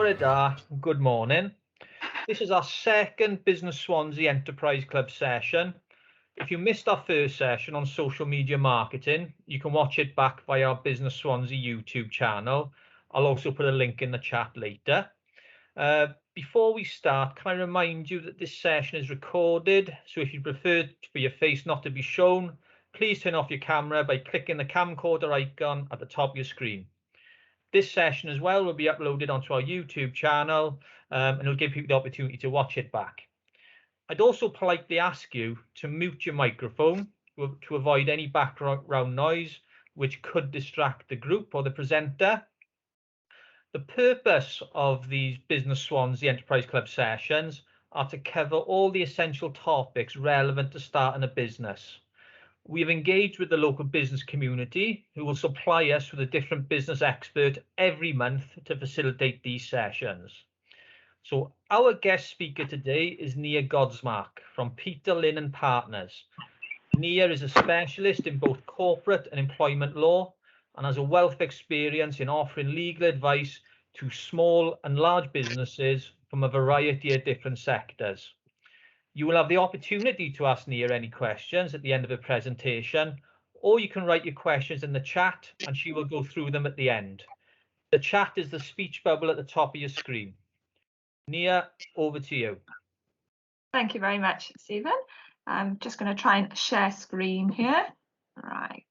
Bore da, good morning. This is our second Business Swansea Enterprise Club session. If you missed our first session on social media marketing, you can watch it back via our Business Swansea YouTube channel. I'll also put a link in the chat later. Before we start, can I remind you that this session is recorded, so if you prefer for your face not to be shown, please turn off your camera by clicking the camcorder icon at the top of your screen. This session as well will be uploaded onto our YouTube channel, and it'll give people the opportunity to watch it back. I'd also politely ask you to mute your microphone to avoid any background noise which could distract the group or the presenter. The purpose of these Business Swansea Enterprise Club sessions are to cover all the essential topics relevant to starting a business. We have engaged with the local business community who will supply us with a different business expert every month to facilitate these sessions. So our guest speaker today is Nia Godsmark from Peter, Lynn and Partners. Nia is a specialist in both corporate and employment law and has a wealth of experience in offering legal advice to small and large businesses from a variety of different sectors. You will have the opportunity to ask Nia any questions at the end of the presentation, or you can write your questions in the chat and she will go through them at the end. The chat is the speech bubble at the top of your screen. Nia, over to you. Thank you very much, Stephen. I'm just going to try and share screen here. Right.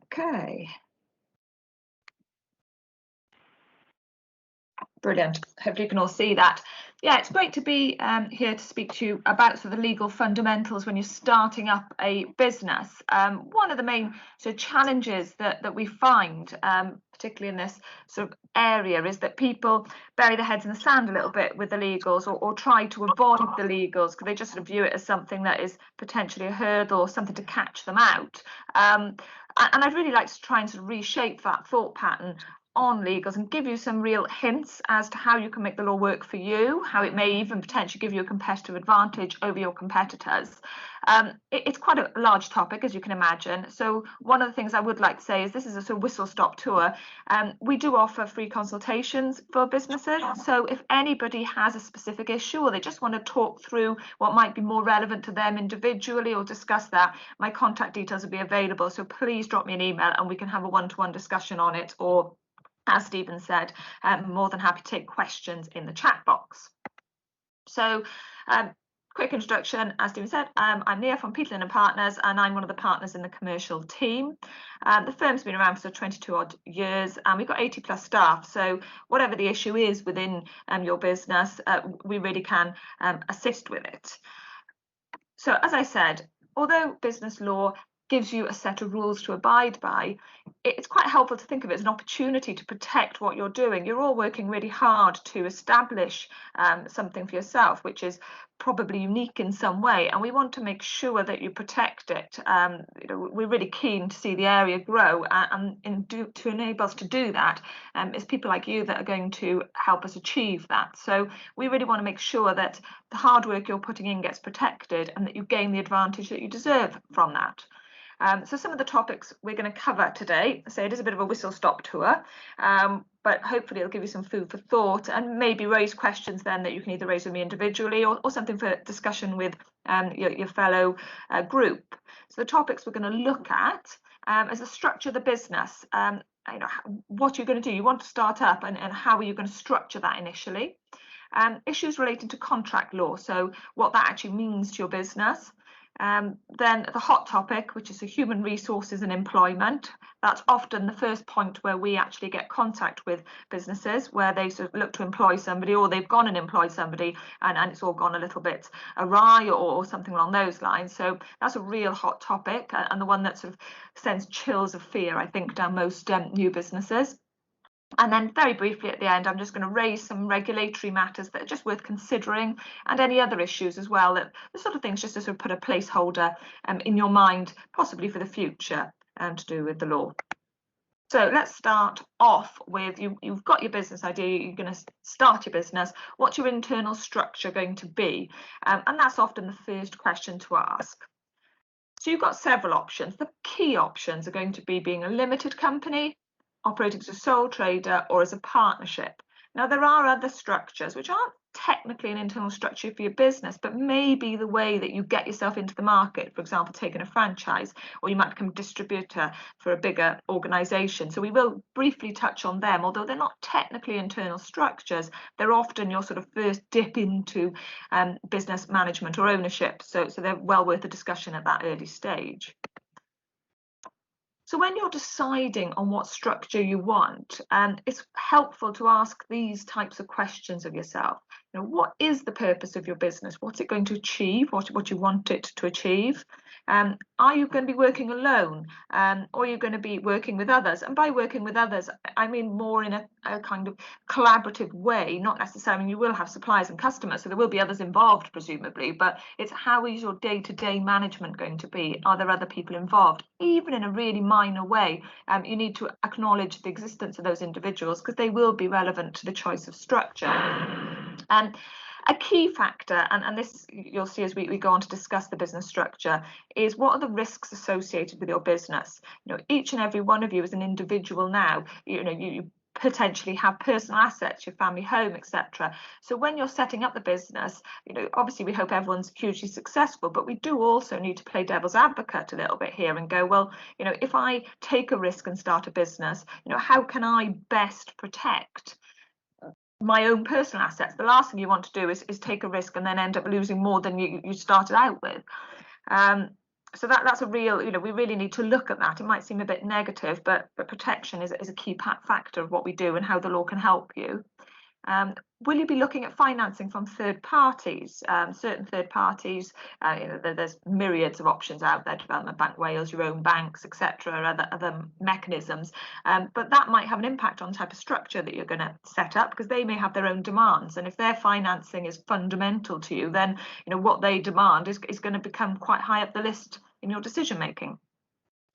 Okay. Brilliant. Hopefully you can all see that. Yeah, it's great to be here to speak to you about the legal fundamentals when you're starting up a business. One of the main challenges that we find, particularly in this sort of area, is that people bury their heads in the sand a little bit with the legals, or try to avoid the legals because they just sort of view it as something that is potentially a hurdle or something to catch them out. And I'd really like to try and sort of reshape that thought pattern on legals and give you some real hints as to how you can make the law work for you, how it may even potentially give you a competitive advantage over your competitors. It's quite a large topic, as you can imagine. So one of the things I would like to say is this is a sort of whistle-stop tour. We do offer free consultations for businesses. So if anybody has a specific issue or they just want to talk through what might be more relevant to them individually or discuss that, my contact details will be available. So please drop me an email and we can have a one-to-one discussion on it, or as Stephen said, I'm more than happy to take questions in the chat box. So quick introduction, as Stephen said, I'm Nia from Peter, Lynn and Partners, and I'm one of the partners in the commercial team. The firm's been around for 22 odd years, and we've got 80 plus staff. So whatever the issue is within your business, we really can assist with it. So as I said, although business law gives you a set of rules to abide by, it's quite helpful to think of it as an opportunity to protect what you're doing. You're all working really hard to establish something for yourself, which is probably unique in some way, and we want to make sure that you protect it. We're really keen to see the area grow, and to enable us to do that, it's people like you that are going to help us achieve that. So we really want to make sure that the hard work you're putting in gets protected and that you gain the advantage that you deserve from that. So some of the topics we're going to cover today, so it is a bit of a whistle-stop tour, but hopefully it'll give you some food for thought and maybe raise questions then that you can either raise with me individually or something for discussion with your fellow group. So the topics we're going to look at is the structure of the business, what you're going to do. You want to start up and how are you going to structure that initially. Issues relating to contract law, so what that actually means to your business. Then the hot topic, which is the human resources and employment. That's often the first point where we actually get contact with businesses where they sort of look to employ somebody, or they've gone and employed somebody and it's all gone a little bit awry or something along those lines. So that's a real hot topic and the one that sort of sends chills of fear, I think, down most new businesses. And then very briefly at the end, I'm just going to raise some regulatory matters that are just worth considering, and any other issues as well, that the sort of things just to sort of put a placeholder in your mind, possibly for the future, to do with the law. So let's start off with, you've got your business idea, you're going to start your business. What's your internal structure going to be? And that's often the first question to ask. So you've got several options. The key options are going to be being a limited company, operating as a sole trader or as a partnership. Now, there are other structures which aren't technically an internal structure for your business, but maybe the way that you get yourself into the market, for example, taking a franchise, or you might become a distributor for a bigger organisation. So we will briefly touch on them, although they're not technically internal structures. They're often your sort of first dip into business management or ownership. So they're well worth a discussion at that early stage. So when you're deciding on what structure you want, it's helpful to ask these types of questions of yourself. You know, what is the purpose of your business? What's it going to achieve? What you want it to achieve? Are you going to be working alone? Or are you going to be working with others? And by working with others, I mean more in a kind of collaborative way, not necessarily. You will have suppliers and customers, so there will be others involved, presumably, but it's how is your day-to-day management going to be? Are there other people involved? Even in a really minor way, you need to acknowledge the existence of those individuals because they will be relevant to the choice of structure. And a key factor, and this you'll see as we go on to discuss the business structure, is what are the risks associated with your business? You know, each and every one of you is an individual now. You potentially have personal assets, your family home, etc. So when you're setting up the business, obviously we hope everyone's hugely successful, but we do also need to play devil's advocate a little bit here and go, well, if I take a risk and start a business, how can I best protect my own personal assets? The last thing you want to do is take a risk and then end up losing more than you started out with. So that's a real, we really need to look at that. It might seem a bit negative, but protection is a key factor of what we do and how the law can help you. Will you be looking at financing from third parties? Certain third parties, there's myriads of options out there, Development Bank Wales, your own banks, etc., other mechanisms, but that might have an impact on the type of structure that you're going to set up, because they may have their own demands, and if their financing is fundamental to you, then what they demand is going to become quite high up the list in your decision making.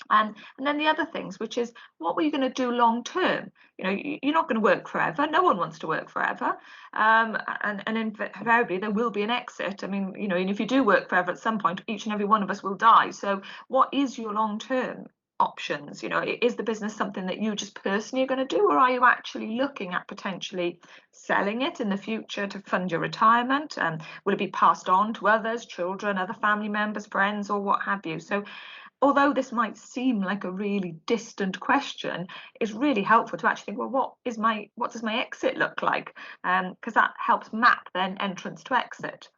And then the other things, which is what were you going to do long term? You're not going to work forever. No one wants to work forever. And invariably there will be an exit. I mean, and if you do work forever, at some point, each and every one of us will die. So what is your long term options? Is the business something that you just personally are going to do, or are you actually looking at potentially selling it in the future to fund your retirement? Will it be passed on to others, children, other family members, friends, or what have you? So although this might seem like a really distant question, it's really helpful to actually think, well, what does my exit look like? Because that helps map then entrance to exit.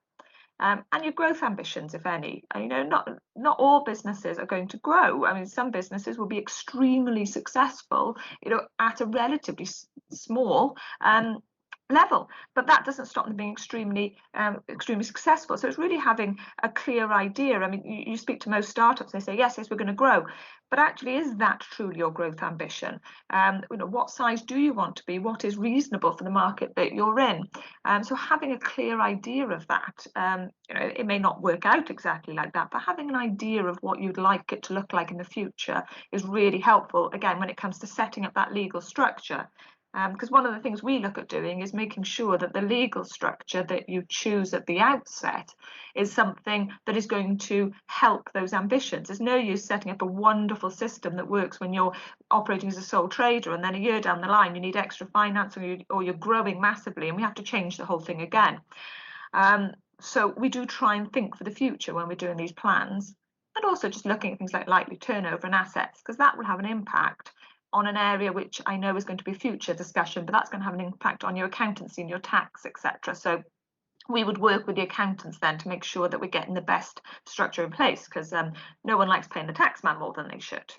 And your growth ambitions, if any. Not all businesses are going to grow. I mean, some businesses will be extremely successful, at a relatively small level, but that doesn't stop them being extremely successful. So it's really having a clear idea. I mean, you speak to most startups, they say yes, we're going to grow, but actually, is that truly your growth ambition? What size do you want to be? What is reasonable for the market that you're in? So having a clear idea of that, it may not work out exactly like that, but having an idea of what you'd like it to look like in the future is really helpful, again, when it comes to setting up that legal structure. Because one of the things we look at doing is making sure that the legal structure that you choose at the outset is something that is going to help those ambitions. There's no use setting up a wonderful system that works when you're operating as a sole trader, and then a year down the line you need extra finance, or you're growing massively and we have to change the whole thing again. So we do try and think for the future when we're doing these plans, and also just looking at things like likely turnover and assets, because that will have an impact on an area which I know is going to be future discussion, but that's going to have an impact on your accountancy and your tax, etc. So we would work with the accountants then to make sure that we're getting the best structure in place, because no one likes paying the tax man more than they should.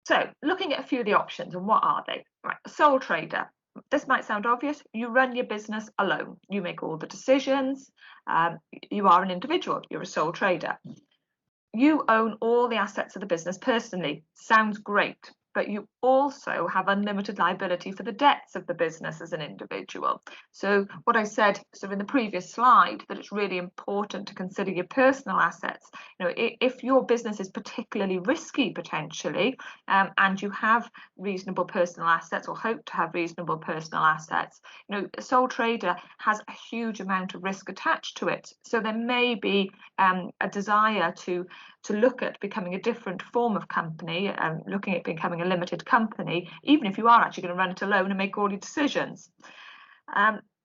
So looking at a few of the options, and what are they? Right, sole trader. This might sound obvious. You run your business alone. You make all the decisions. You are an individual. You're a sole trader. You own all the assets of the business personally. Sounds great, but you also have unlimited liability for the debts of the business as an individual. So what I said sort of in the previous slide, that it's really important to consider your personal assets. If your business is particularly risky potentially, and you have reasonable personal assets, or hope to have reasonable personal assets, a sole trader has a huge amount of risk attached to it. So there may be a desire to to look at becoming a different form of company, looking at becoming a limited company, even if you are actually going to run it alone and make all your decisions.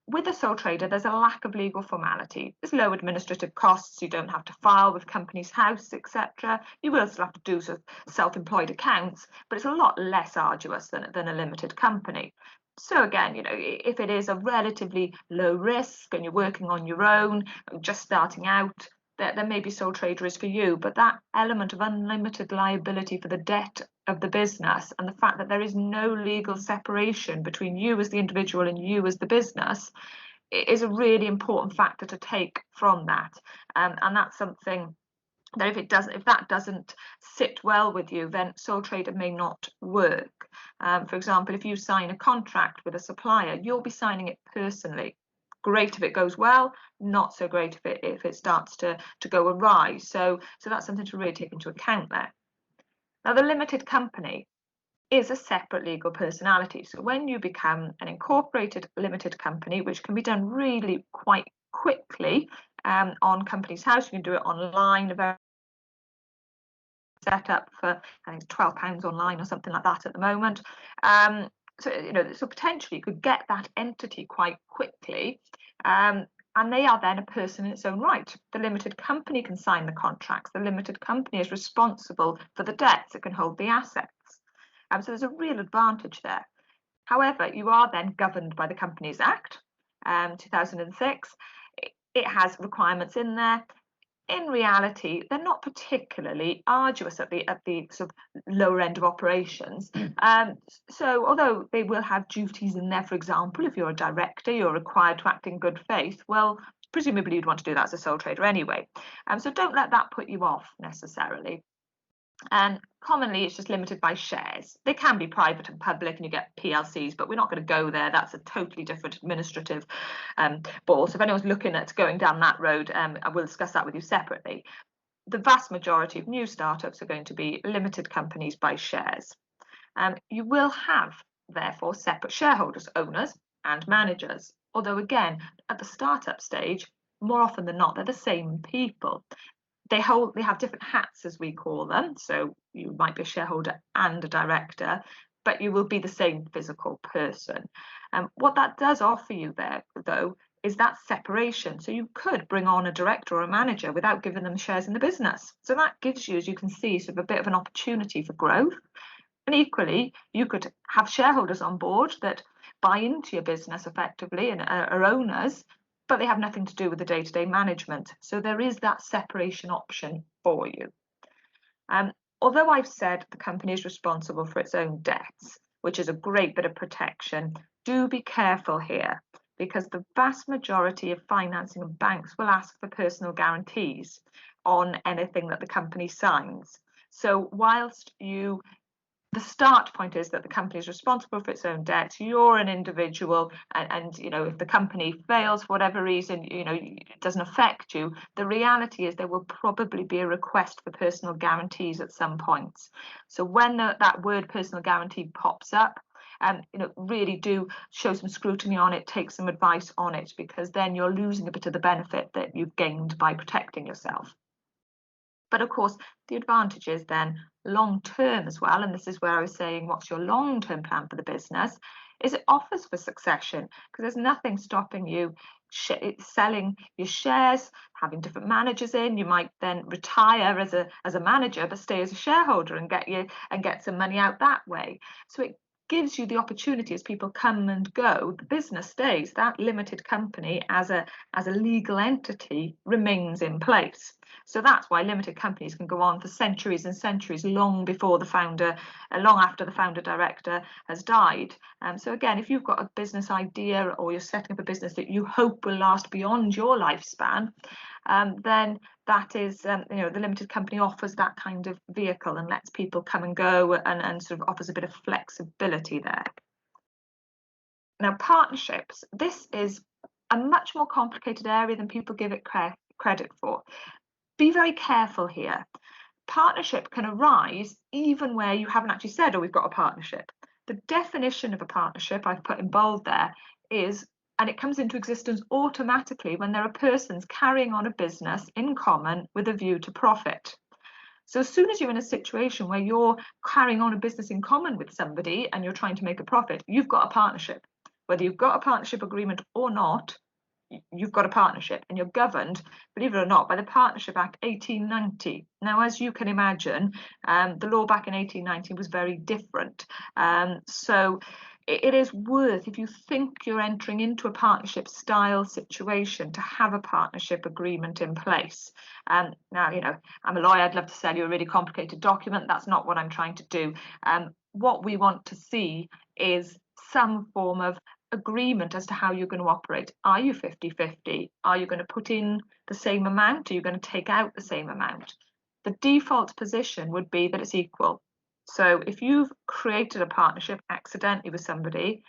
With a sole trader, there's a lack of legal formality. There's low administrative costs. You don't have to file with Companies House, etc. You will still have to do sort of self-employed accounts, but it's a lot less arduous than a limited company. So again, you know, if it is a relatively low risk and you're working on your own, just starting out, then maybe sole trader is for you. But that element of unlimited liability for the debt of the business and the fact that there is no legal separation between you as the individual and you as the business is a really important factor to take from that. And that's something that if that doesn't sit well with you, then sole trader may not work. For example, if you sign a contract with a supplier, you'll be signing it personally. Great if it goes well, not so great if it starts to go awry. So that's something to really take into account there. Now, the limited company is a separate legal personality. So when you become an incorporated limited company, which can be done really quite quickly on Companies House, you can do it online, set up for, I think it's £12 online or something like that at the moment. So, you know, so potentially you could get that entity quite quickly. And they are then a person in its own right. The limited company can sign the contracts. The limited company is responsible for the debts. It can hold the assets. So there's a real advantage there. However, you are then governed by the Companies Act, 2006. It has requirements in there. In reality, they're not particularly arduous at the sort of lower end of operations. So although they will have duties in there, for example, if you're a director, you're required to act in good faith. Well, presumably you'd want to do that as a sole trader anyway. So don't let that put you off necessarily. And commonly it's just limited by shares. They can be private and public and you get PLCs, but we're not going to go there. That's a totally different administrative ball. So if anyone's looking at going down that road, I will discuss that with you separately. The vast majority of new startups are going to be limited companies by shares. You will have, therefore, separate shareholders, owners and managers. Although again, at the startup stage, more often than not, they're the same people. They have different hats, as we call them. So you might be a shareholder and a director, but you will be the same physical person. What that does offer you there, though, is that separation. So you could bring on a director or a manager without giving them shares in the business. So that gives you, as you can see, sort of a bit of an opportunity for growth. And equally, you could have shareholders on board that buy into your business effectively and are owners, but they have nothing to do with the day-to-day management. So there is that separation option for you. Although I've said the company is responsible for its own debts, which is a great bit of protection, do be careful here, because the vast majority of financing and banks will ask for personal guarantees on anything that the company signs. So whilst the start point is that the company is responsible for its own debts, you're an individual, and you know, if the company fails for whatever reason, you know, it doesn't affect you. The reality is there will probably be a request for personal guarantees at some points. So when that word personal guarantee pops up, you know, really do show some scrutiny on it, take some advice on it, because then you're losing a bit of the benefit that you've gained by protecting yourself. But of course, the advantage is then long term as well, and this is where I was saying, what's your long term plan for the business, is it offers for succession, because there's nothing stopping you selling your shares, having different managers in. You might then retire as a manager, but stay as a shareholder and get some money out that way. So it gives you the opportunity, as people come and go, the business stays. That limited company as a legal entity remains in place. So that's why limited companies can go on for centuries and centuries, long after the founder director has died. So again, if you've got a business idea or you're setting up a business that you hope will last beyond your lifespan, then that is, you know, the limited company offers that kind of vehicle and lets people come and go and sort of offers a bit of flexibility there. Now, partnerships, this is a much more complicated area than people give it credit for. Be very careful here. Partnership can arise even where you haven't actually said, oh, we've got a partnership. The definition of a partnership, I've put in bold there, is, and it comes into existence automatically when there are persons carrying on a business in common with a view to profit. So as soon as you're in a situation where you're carrying on a business in common with somebody and you're trying to make a profit, you've got a partnership. Whether you've got a partnership agreement or not, you've got a partnership, and you're governed, believe it or not, by the Partnership Act 1890. Now, as you can imagine, the law back in 1890 was very different. So it is worth, if you think you're entering into a partnership style situation, to have a partnership agreement in place. Now, you know, I'm a lawyer, I'd love to sell you a really complicated document. That's not what I'm trying to do. What we want to see is some form of agreement as to how you're going to operate. Are you 50-50? Are you going to put in the same amount? Are you going to take out the same amount? The default position would be that it's equal. So if you've created a partnership accidentally with somebody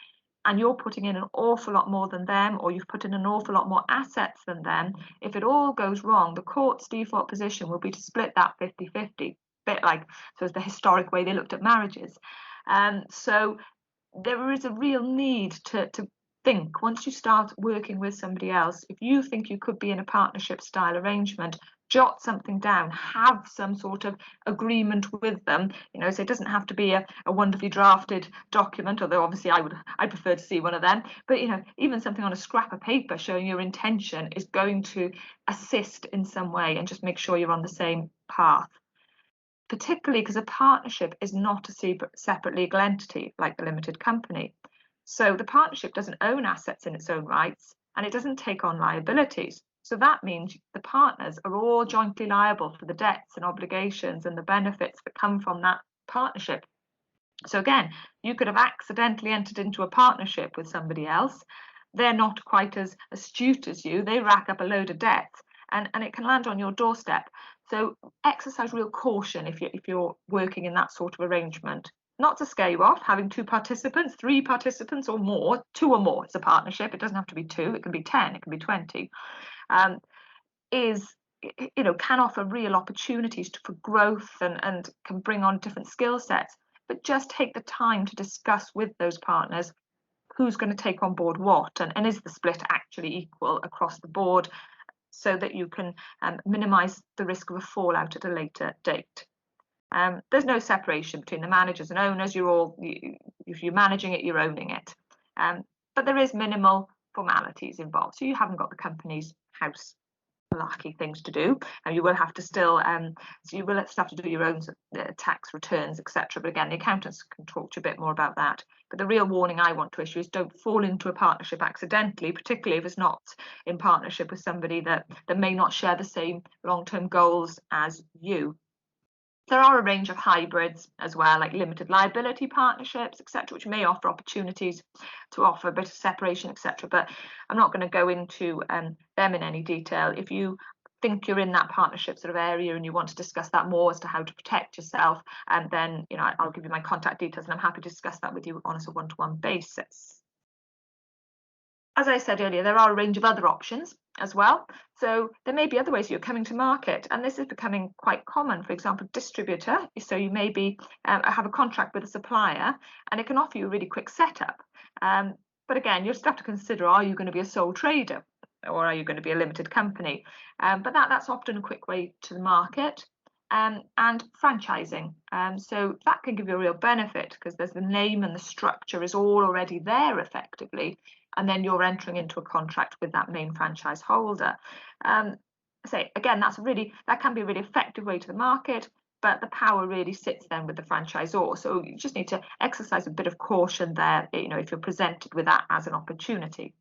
and you're putting in an awful lot more than them, or you've put in an awful lot more assets than them, if it all goes wrong, the court's default position will be to split that 50-50, bit like so it's the historic way they looked at marriages. So there is a real need to think, once you start working with somebody else, if you think you could be in a partnership style arrangement, jot something down, have some sort of agreement with them. You know, so it doesn't have to be a wonderfully drafted document, although obviously I prefer to see one of them, but you know, even something on a scrap of paper showing your intention is going to assist in some way, and just make sure you're on the same path. Particularly because a partnership is not a separate legal entity like the limited company. So the partnership doesn't own assets in its own rights, and it doesn't take on liabilities. So that means the partners are all jointly liable for the debts and obligations and the benefits that come from that partnership. So again, you could have accidentally entered into a partnership with somebody else. They're not quite as astute as you. They rack up a load of debts, and it can land on your doorstep. So exercise real caution if you're working in that sort of arrangement. Not to scare you off, having 2 participants, 3 participants or more, 2 or more, it's a partnership. It doesn't have to be 2, it can be 10, it can be 20, can offer real opportunities for growth and can bring on different skill sets. But just take the time to discuss with those partners who's going to take on board what, and is the split actually equal across the board, so that you can minimise the risk of a fallout at a later date. There's no separation between the managers and owners. If you're managing it, you're owning it. But there is minimal formalities involved. So you haven't got the company's house larky things to do, and you will have to still have to do your own tax returns, etc. But again, the accountants can talk to you a bit more about that. But the real warning I want to issue is don't fall into a partnership accidentally, particularly if it's not in partnership with somebody that may not share the same long-term goals as you. There are a range of hybrids as well, like limited liability partnerships, etc., which may offer opportunities to offer a bit of separation, etc. But I'm not going to go into them in any detail. If you think you're in that partnership sort of area and you want to discuss that more as to how to protect yourself, then I'll give you my contact details, and I'm happy to discuss that with you on a one-to-one basis. As I said earlier, there are a range of other options as well. So there may be other ways you're coming to market, and this is becoming quite common. For example, distributor. So you maybe have a contract with a supplier, and it can offer you a really quick setup. But again, you'll still have to consider, are you going to be a sole trader, or are you going to be a limited company? But that's often a quick way to the market. And franchising. So that can give you a real benefit, because there's the name and the structure is all already there effectively, and then you're entering into a contract with that main franchise holder. Again, that can be a really effective way to the market, but the power really sits then with the franchisor. So you just need to exercise a bit of caution there, if you're presented with that as an opportunity.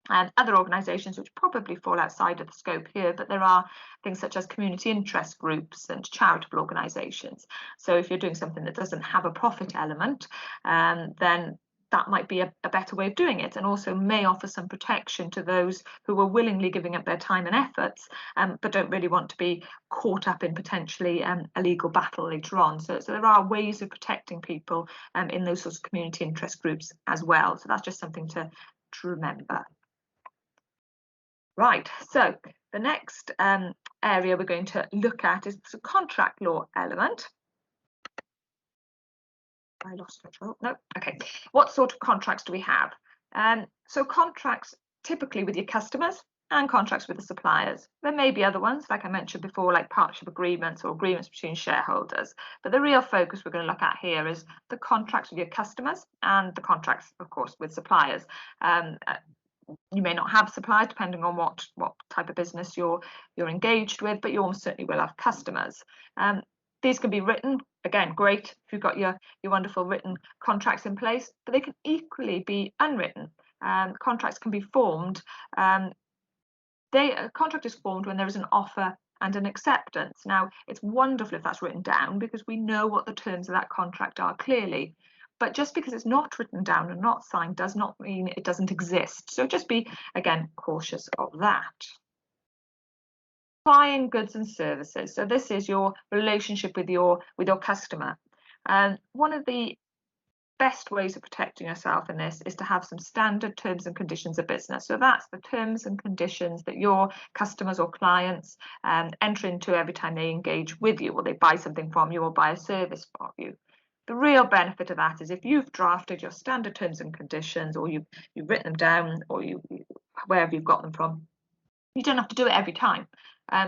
And other organisations which probably fall outside of the scope here, but there are things such as community interest groups and charitable organisations. So if you're doing something that doesn't have a profit element, then that might be a better way of doing it, and also may offer some protection to those who are willingly giving up their time and efforts, but don't really want to be caught up in potentially a legal battle later on. So there are ways of protecting people in those sorts of community interest groups as well. So that's just something to remember. Right, so the next area we're going to look at is the contract law element. I lost control. No, okay. What sort of contracts do we have? So contracts typically with your customers. and contracts with the suppliers. There may be other ones, like I mentioned before, like partnership agreements or agreements between shareholders. But the real focus we're going to look at here is the contracts with your customers and the contracts, of course, with suppliers. You may not have suppliers depending on what type of business you're engaged with, but you almost certainly will have customers. These can be written, again, great if you've got your wonderful written contracts in place, but they can equally be unwritten. Contracts can be formed. A contract is formed when there is an offer and an acceptance. Now, it's wonderful if that's written down because we know what the terms of that contract are clearly. But just because it's not written down and not signed does not mean it doesn't exist. So just be, again, cautious of that. Supplying goods and services. So this is your relationship with your customer. And one of the best ways of protecting yourself in this is to have some standard terms and conditions of business. So that's the terms and conditions that your customers or clients enter into every time they engage with you, or they buy something from you or buy a service from you. The real benefit of that is if you've drafted your standard terms and conditions, or you've written them down, or wherever you've got them from, you don't have to do it every time.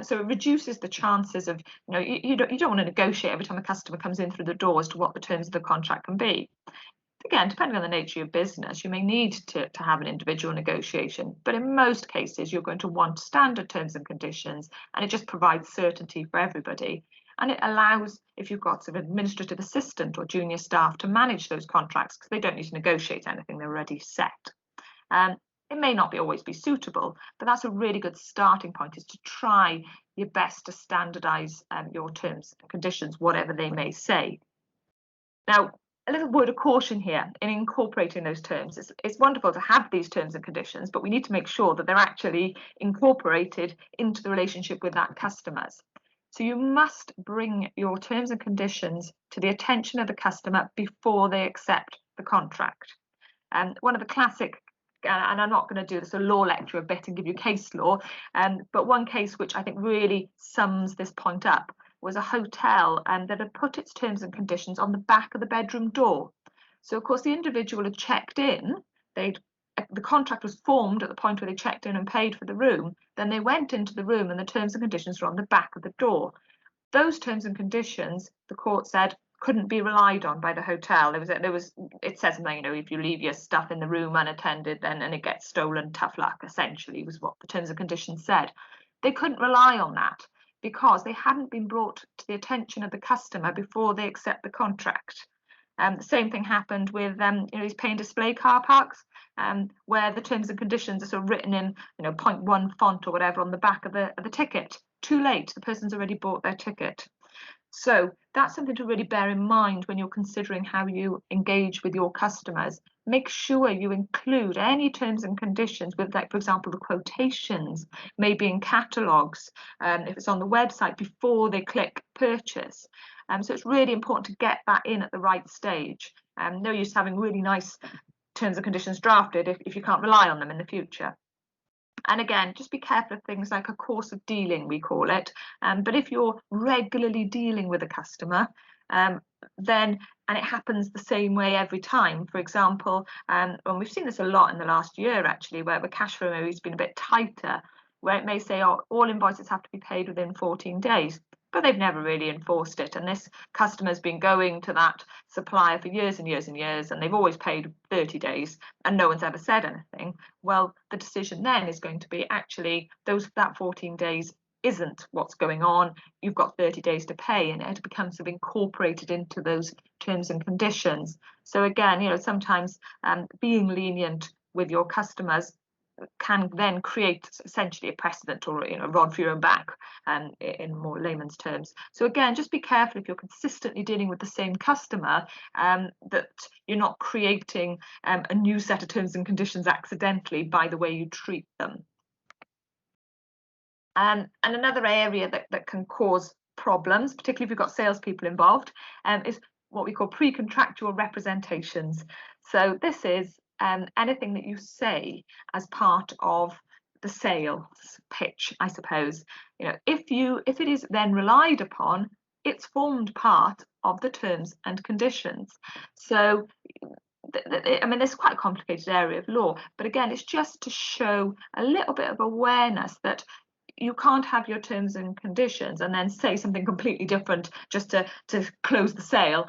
So it reduces the chances of, you don't want to negotiate every time a customer comes in through the door as to what the terms of the contract can be. Again, depending on the nature of your business, you may need to have an individual negotiation, but in most cases, you're going to want standard terms and conditions, and it just provides certainty for everybody. And it allows, if you've got sort of administrative assistant or junior staff, to manage those contracts because they don't need to negotiate anything, they're already set. It may not always be suitable, but that's a really good starting point, is to try your best to standardise your terms and conditions, whatever they may say. Now, a little word of caution here in incorporating those terms. It's wonderful to have these terms and conditions, but we need to make sure that they're actually incorporated into the relationship with that customers. So you must bring your terms and conditions to the attention of the customer before they accept the contract. And one of the classic, and I'm not going to do this a law lecture a bit and give you case law, but one case which I think really sums this point up was a hotel that had put its terms and conditions on the back of the bedroom door. So of course the individual had checked in, the contract was formed at the point where they checked in and paid for the room, then they went into the room and the terms and conditions were on the back of the door. Those terms and conditions, the court said, couldn't be relied on by the hotel. It says, if you leave your stuff in the room unattended, then and it gets stolen, tough luck, essentially, was what the terms and conditions said. They couldn't rely on that because they hadn't been brought to the attention of the customer before they accept the contract. The same thing happened with these pay and display car parks, where the terms and conditions are sort of written in 0.1 font or whatever on the back of the ticket. Too late, the person's already bought their ticket. So that's something to really bear in mind when you're considering how you engage with your customers. Make sure you include any terms and conditions with, like, for example, the quotations, maybe in catalogues, if it's on the website, before they click purchase. So it's really important to get that in at the right stage. No use having really nice terms and conditions drafted if you can't rely on them in the future. And again, just be careful of things like a course of dealing, we call it. But if you're regularly dealing with a customer, then, and it happens the same way every time, for example, and we've seen this a lot in the last year actually, where the cash flow maybe has been a bit tighter, where it may say, oh, all invoices have to be paid within 14 days. But they've never really enforced it. And this customer's been going to that supplier for years and years and years, and they've always paid 30 days and no one's ever said anything. Well, the decision then is going to be actually that 14 days isn't what's going on. You've got 30 days to pay, and it becomes sort of incorporated into those terms and conditions. So again, sometimes being lenient with your customers can then create essentially a precedent, or a rod for your own back, in more layman's terms. So again, just be careful if you're consistently dealing with the same customer, that you're not creating a new set of terms and conditions accidentally by the way you treat them. And another area that can cause problems, particularly if you've got salespeople involved, is what we call pre-contractual representations. So this is anything that you say as part of the sales pitch, I suppose. If it is then relied upon, it's formed part of the terms and conditions. So I mean, this is quite a complicated area of law, but again, it's just to show a little bit of awareness that you can't have your terms and conditions and then say something completely different just to close the sale.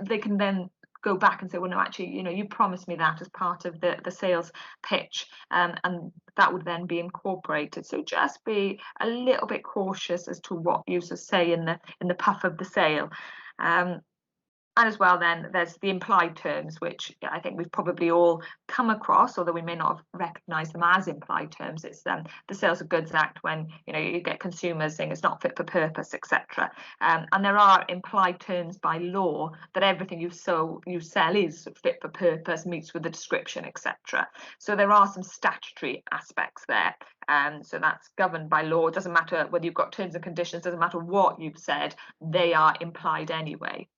They can then go back and say, well, no, actually, you promised me that as part of the sales pitch, and that would then be incorporated. So just be a little bit cautious as to what you say in the puff of the sale. And as well, then there's the implied terms, which I think we've probably all come across, although we may not have recognised them as implied terms. It's the Sales of Goods Act, when you get consumers saying it's not fit for purpose, etc. And there are implied terms by law that everything you sell is fit for purpose, meets with the description, etc. So there are some statutory aspects there. So that's governed by law. It doesn't matter whether you've got terms and conditions, doesn't matter what you've said, they are implied anyway.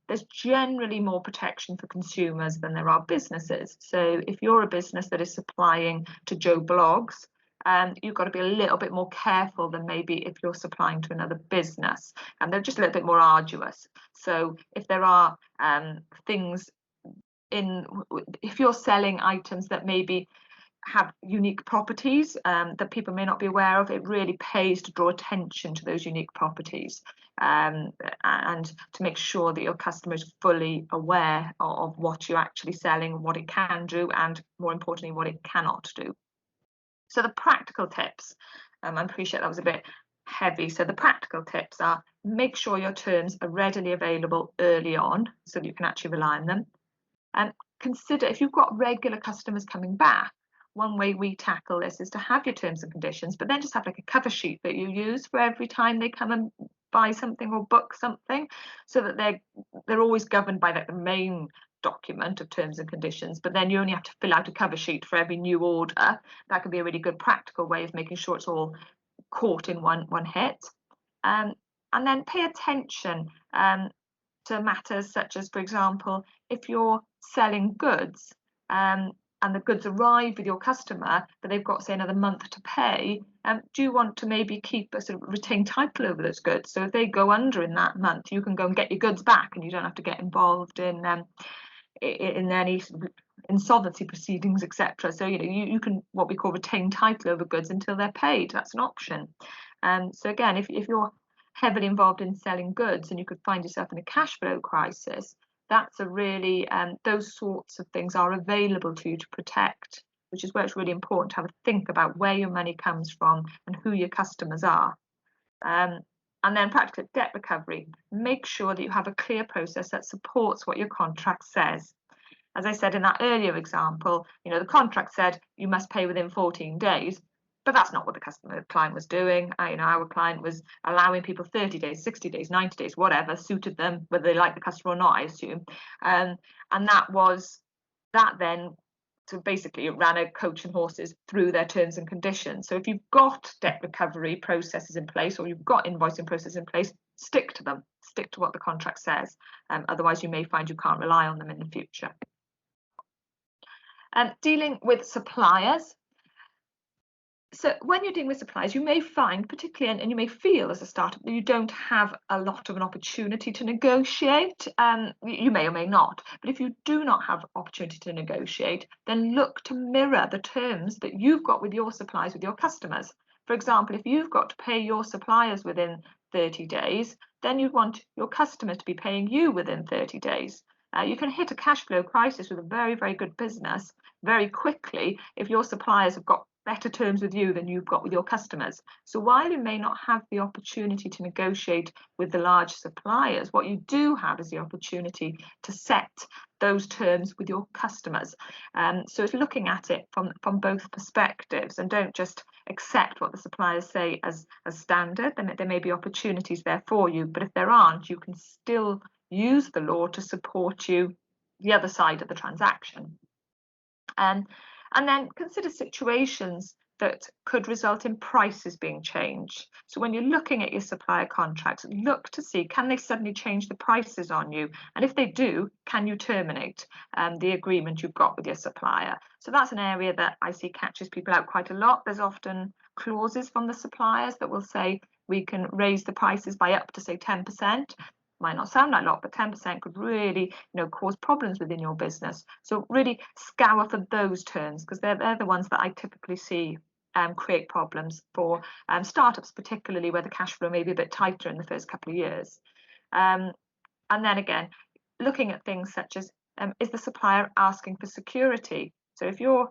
There's generally more protection for consumers than there are businesses. So if you're a business that is supplying to Joe Blogs, you've got to be a little bit more careful than maybe if you're supplying to another business, and they're just a little bit more arduous. So if there are things if you're selling items that maybe have unique properties that people may not be aware of, it really pays to draw attention to those unique properties, and to make sure that your customer is fully aware of what you're actually selling, what it can do, and more importantly, what it cannot do. So the practical tips, I appreciate that was a bit heavy. So the practical tips are: make sure your terms are readily available early on so that you can actually rely on them. And consider, if you've got regular customers coming back, one way we tackle this is to have your terms and conditions, but then just have like a cover sheet that you use for every time they come and buy something or book something, so that they're always governed by the main document of terms and conditions, but then you only have to fill out a cover sheet for every new order. That could be a really good practical way of making sure it's all caught in one hit. And then pay attention to matters such as, for example, if you're selling goods and the goods arrive with your customer, but they've got, say, another month to pay, do you want to maybe keep a sort of retained title over those goods? So if they go under in that month, you can go and get your goods back, and you don't have to get involved in any sort of insolvency proceedings, etc. So you can, what we call, retain title over goods until they're paid. That's an option. So again, if you're heavily involved in selling goods and you could find yourself in a cash flow crisis, that's a really, those sorts of things are available to you to protect, which is where it's really important to have a think about where your money comes from and who your customers are. And then practical debt recovery. Make sure that you have a clear process that supports what your contract says. As I said in that earlier example, the contract said you must pay within 14 days. But that's not what the client was doing. Our client was allowing people 30 days, 60 days, 90 days, whatever suited them, whether they liked the customer or not, I assume. And that then, so basically it ran a coach and horses through their terms and conditions. So if you've got debt recovery processes in place, or you've got invoicing processes in place, stick to them, stick to what the contract says. Otherwise you may find you can't rely on them in the future. Dealing with suppliers. So when you're dealing with suppliers, you may find, particularly, and you may feel as a startup, that you don't have a lot of an opportunity to negotiate. You may or may not, but if you do not have opportunity to negotiate, then look to mirror the terms that you've got with your suppliers, with your customers. For example, if you've got to pay your suppliers within 30 days, then you want your customers to be paying you within 30 days. You can hit a cash flow crisis with a very, very good business very quickly if your suppliers have got better terms with you than you've got with your customers. So while you may not have the opportunity to negotiate with the large suppliers, what you do have is the opportunity to set those terms with your customers. So it's looking at it from both perspectives, and don't just accept what the suppliers say as standard. Then there may be opportunities there for you, but if there aren't, you can still use the law to support you the other side of the transaction. And then consider situations that could result in prices being changed. So when you're looking at your supplier contracts, look to see, can they suddenly change the prices on you? And if they do, can you terminate the agreement you've got with your supplier? So that's an area that I see catches people out quite a lot. There's often clauses from the suppliers that will say we can raise the prices by up to, say, 10%. might not sound like a lot, but 10% could really, cause problems within your business. So really scour for those terms, because they're the ones that I typically see create problems for startups, particularly where the cash flow may be a bit tighter in the first couple of years. And then again, looking at things such as, is the supplier asking for security? So if you're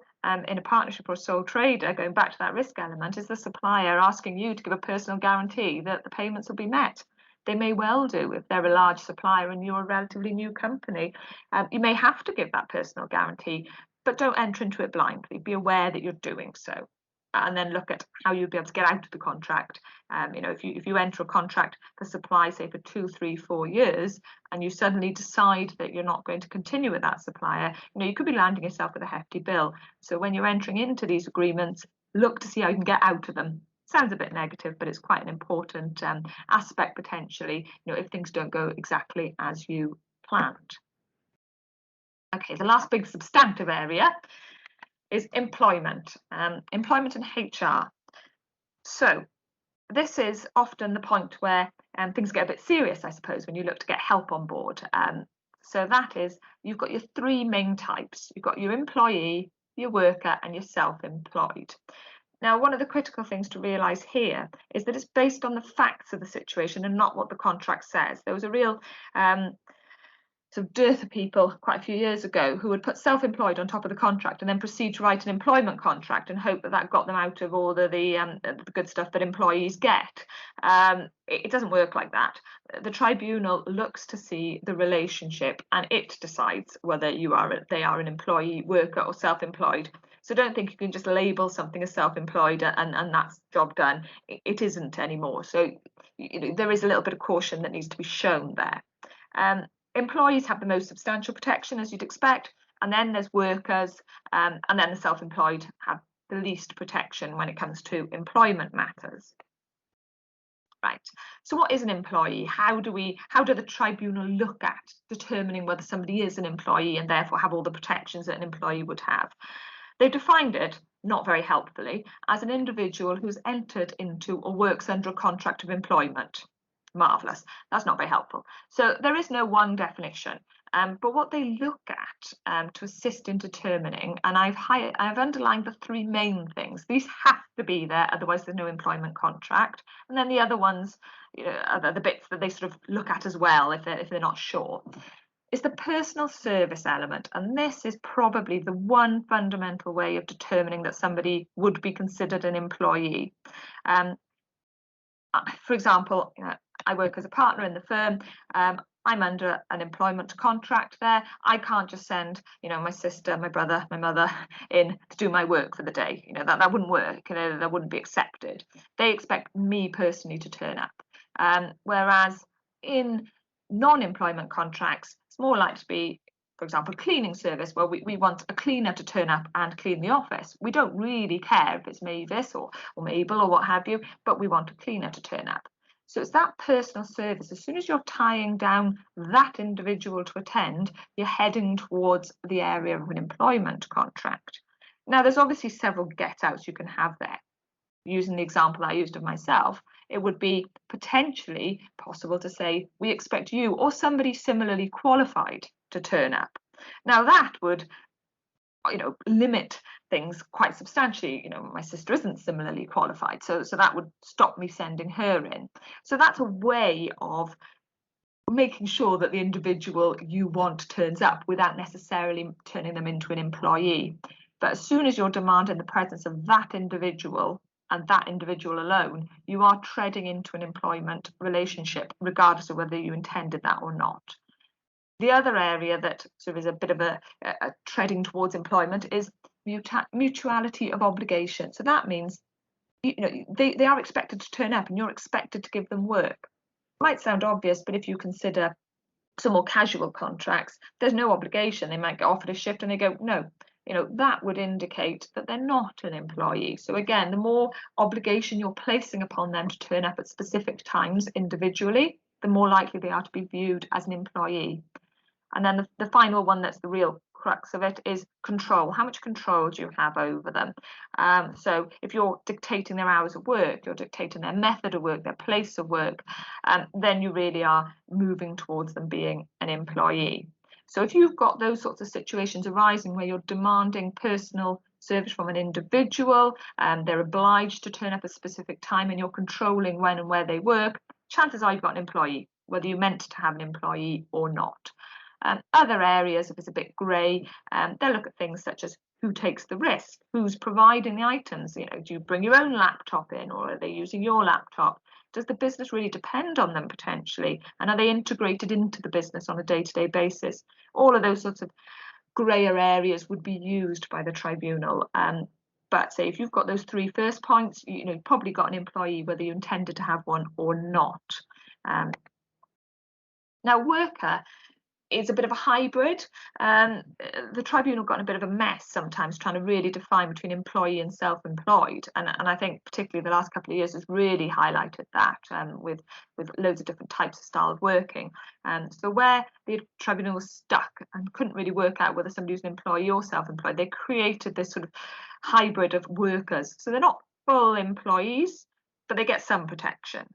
in a partnership or a sole trader, going back to that risk element, is the supplier asking you to give a personal guarantee that the payments will be met? They may well do if they're a large supplier and you're a relatively new company. You may have to give that personal guarantee, but don't enter into it blindly. Be aware that you're doing so. And then look at how you'll be able to get out of the contract. If you enter a contract for supply, say for 2, 3, 4 years, and you suddenly decide that you're not going to continue with that supplier, you could be landing yourself with a hefty bill. So when you're entering into these agreements, look to see how you can get out of them. Sounds a bit negative, but it's quite an important aspect potentially, if things don't go exactly as you planned. Okay, the last big substantive area is employment, employment and HR. So this is often the point where things get a bit serious, I suppose, when you look to get help on board. So that is, you've got your 3 main types. You've got your employee, your worker, and your self-employed. Now, one of the critical things to realise here is that it's based on the facts of the situation and not what the contract says. There was a real sort of dearth of people quite a few years ago who would put self-employed on top of the contract and then proceed to write an employment contract and hope that that got them out of all the good stuff that employees get. It doesn't work like that. The tribunal looks to see the relationship and it decides whether they are an employee, worker or self-employed. So don't think you can just label something as self-employed and that's job done. It isn't anymore. So there is a little bit of caution that needs to be shown there. Employees have the most substantial protection, as you'd expect, and then there's workers, and then the self-employed have the least protection when it comes to employment matters. Right. So what is an employee? How do the tribunal look at determining whether somebody is an employee and therefore have all the protections that an employee would have? They've defined it, not very helpfully, as an individual who's entered into or works under a contract of employment. Marvellous. That's not very helpful. So there is no one definition, but what they look at to assist in determining, and I've underlined the 3 main things. These have to be there, otherwise there's no employment contract. And then the other ones, are the bits that they sort of look at as well if they're not sure. Is the personal service element, and this is probably the one fundamental way of determining that somebody would be considered an employee. For example, I work as a partner in the firm. I'm under an employment contract there. I can't just send, my sister, my brother, my mother in to do my work for the day. That wouldn't work. That wouldn't be accepted. They expect me personally to turn up. Whereas in non-employment contracts, it's more likely to be, for example, cleaning service, where we want a cleaner to turn up and clean the office. We don't really care if it's Mavis or Mabel or what have you, but we want a cleaner to turn up. So it's that personal service. As soon as you're tying down that individual to attend, you're heading towards the area of an employment contract. Now, there's obviously several get-outs you can have there. Using the example I used of myself, it would be potentially possible to say, we expect you or somebody similarly qualified to turn up. Now, that would limit things quite substantially. My sister isn't similarly qualified, so that would stop me sending her in. So that's a way of making sure that the individual you want turns up without necessarily turning them into an employee. But as soon as you're demanding the presence of that individual and that individual alone, you are treading into an employment relationship, regardless of whether you intended that or not. The other area that sort of is a bit of a treading towards employment is mutuality of obligation. So that means they are expected to turn up and you're expected to give them work. Might sound obvious, but if you consider some more casual contracts, there's no obligation. They might get offered a shift and they go, no. That would indicate that they're not an employee. So again, the more obligation you're placing upon them to turn up at specific times individually, the more likely they are to be viewed as an employee. And then the final one that's the real crux of it is control. How much control do you have over them? So if you're dictating their hours of work, you're dictating their method of work, their place of work, then you really are moving towards them being an employee. So if you've got those sorts of situations arising where you're demanding personal service from an individual, they're obliged to turn up at a specific time, and you're controlling when and where they work, chances are you've got an employee, whether you meant to have an employee or not. Other areas, if it's a bit grey, they'll look at things such as who takes the risk, who's providing the items. Do you bring your own laptop in, or are they using your laptop? Does the business really depend on them potentially? And are they integrated into the business on a day-to-day basis? All of those sorts of greyer areas would be used by the tribunal. But say if you've got those three first points, you've probably got an employee, whether you intended to have one or not. Now, worker is a bit of a hybrid. The tribunal got in a bit of a mess sometimes trying to really define between employee and self-employed, and I think particularly the last couple of years has really highlighted that with loads of different types of style of working. So where the tribunal was stuck and couldn't really work out whether somebody was an employee or self-employed, they created this sort of hybrid of workers. So they're not full employees, but they get some protection.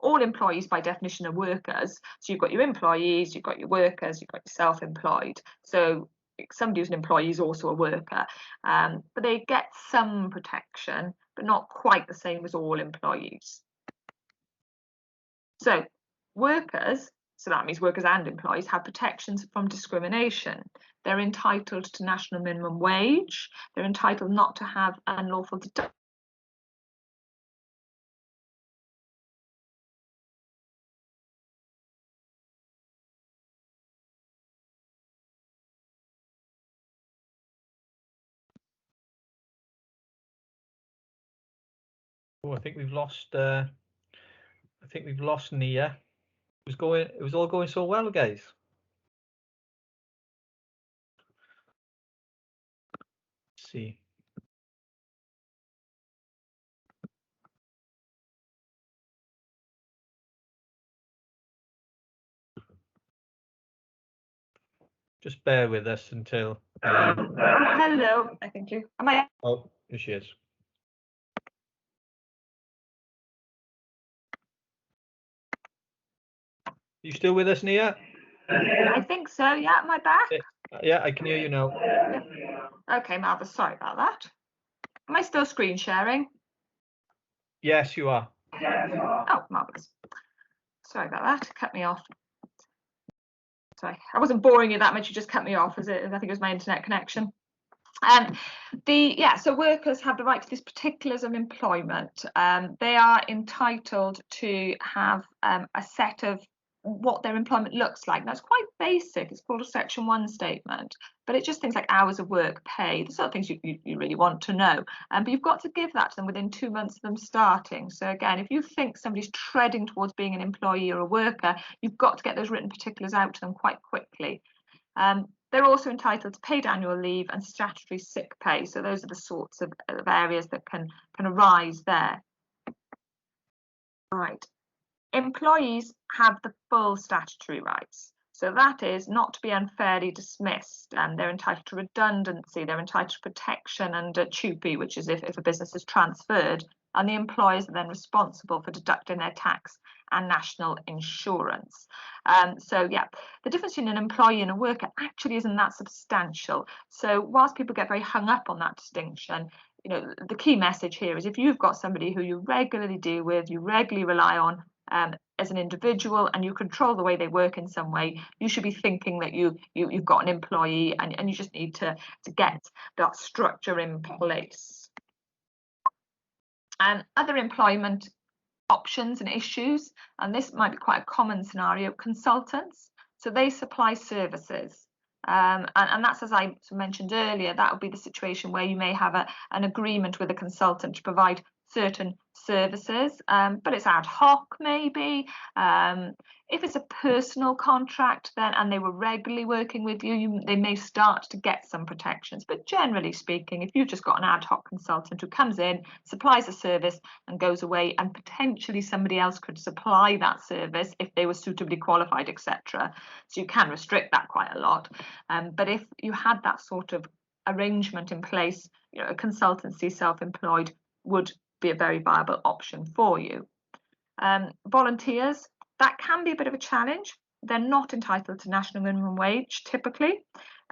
All employees by definition are workers. So you've got your employees, you've got your workers, you've got your self-employed. So somebody who's an employee is also a worker, but they get some protection, but not quite the same as all employees. So workers, so that means workers and employees, have protections from discrimination. They're entitled to national minimum wage. They're entitled not to have unlawful deductions. Oh, I think we've lost Nia. It was all going so well, guys. Let's see. Just bear with us until. Hello, I think you. Am I? Oh, here she is. You still with us, Nia? I think so. Yeah, am I back? Yeah, I can hear you now. Okay, marvellous. Sorry about that. Am I still screen sharing? Yes, you are. Oh, marvellous. Sorry about that. Cut me off. Sorry, I wasn't boring you that much. You just cut me off. I think it was my internet connection. So workers have the right to these particulars of employment. They are entitled to have a set of what their employment looks like. That's quite basic. It's called a Section 1 statement, but it's just things like hours of work, pay, the sort of things you really want to know. But you've got to give that to them within 2 months of them starting. So again, if you think somebody's treading towards being an employee or a worker, you've got to get those written particulars out to them quite quickly. They're also entitled to paid annual leave and statutory sick pay. So those are the sorts of areas that can arise there. Right. Employees have the full statutory rights. So that is not to be unfairly dismissed. They're entitled to redundancy. They're entitled to protection under TUPE, which is if a business is transferred, and the employers are then responsible for deducting their tax and national insurance. The difference between an employee and a worker actually isn't that substantial. So whilst people get very hung up on that distinction, the key message here is if you've got somebody who you regularly deal with, you regularly rely on as an individual, and you control the way they work in some way, you should be thinking that you've got an employee, and you just need to get that structure in place. Other employment options and issues, and this might be quite a common scenario, consultants. So they supply services. And that's, as I mentioned earlier, that would be the situation where you may have an agreement with a consultant to provide certain services, but it's ad hoc maybe. If it's a personal contract then and they were regularly working with you, they may start to get some protections. But generally speaking, if you've just got an ad hoc consultant who comes in, supplies a service and goes away, and potentially somebody else could supply that service if they were suitably qualified, etc. So you can restrict that quite a lot. But if you had that sort of arrangement in place, a consultancy self-employed would be a very viable option for you. Volunteers, that can be a bit of a challenge. They're not entitled to national minimum wage typically,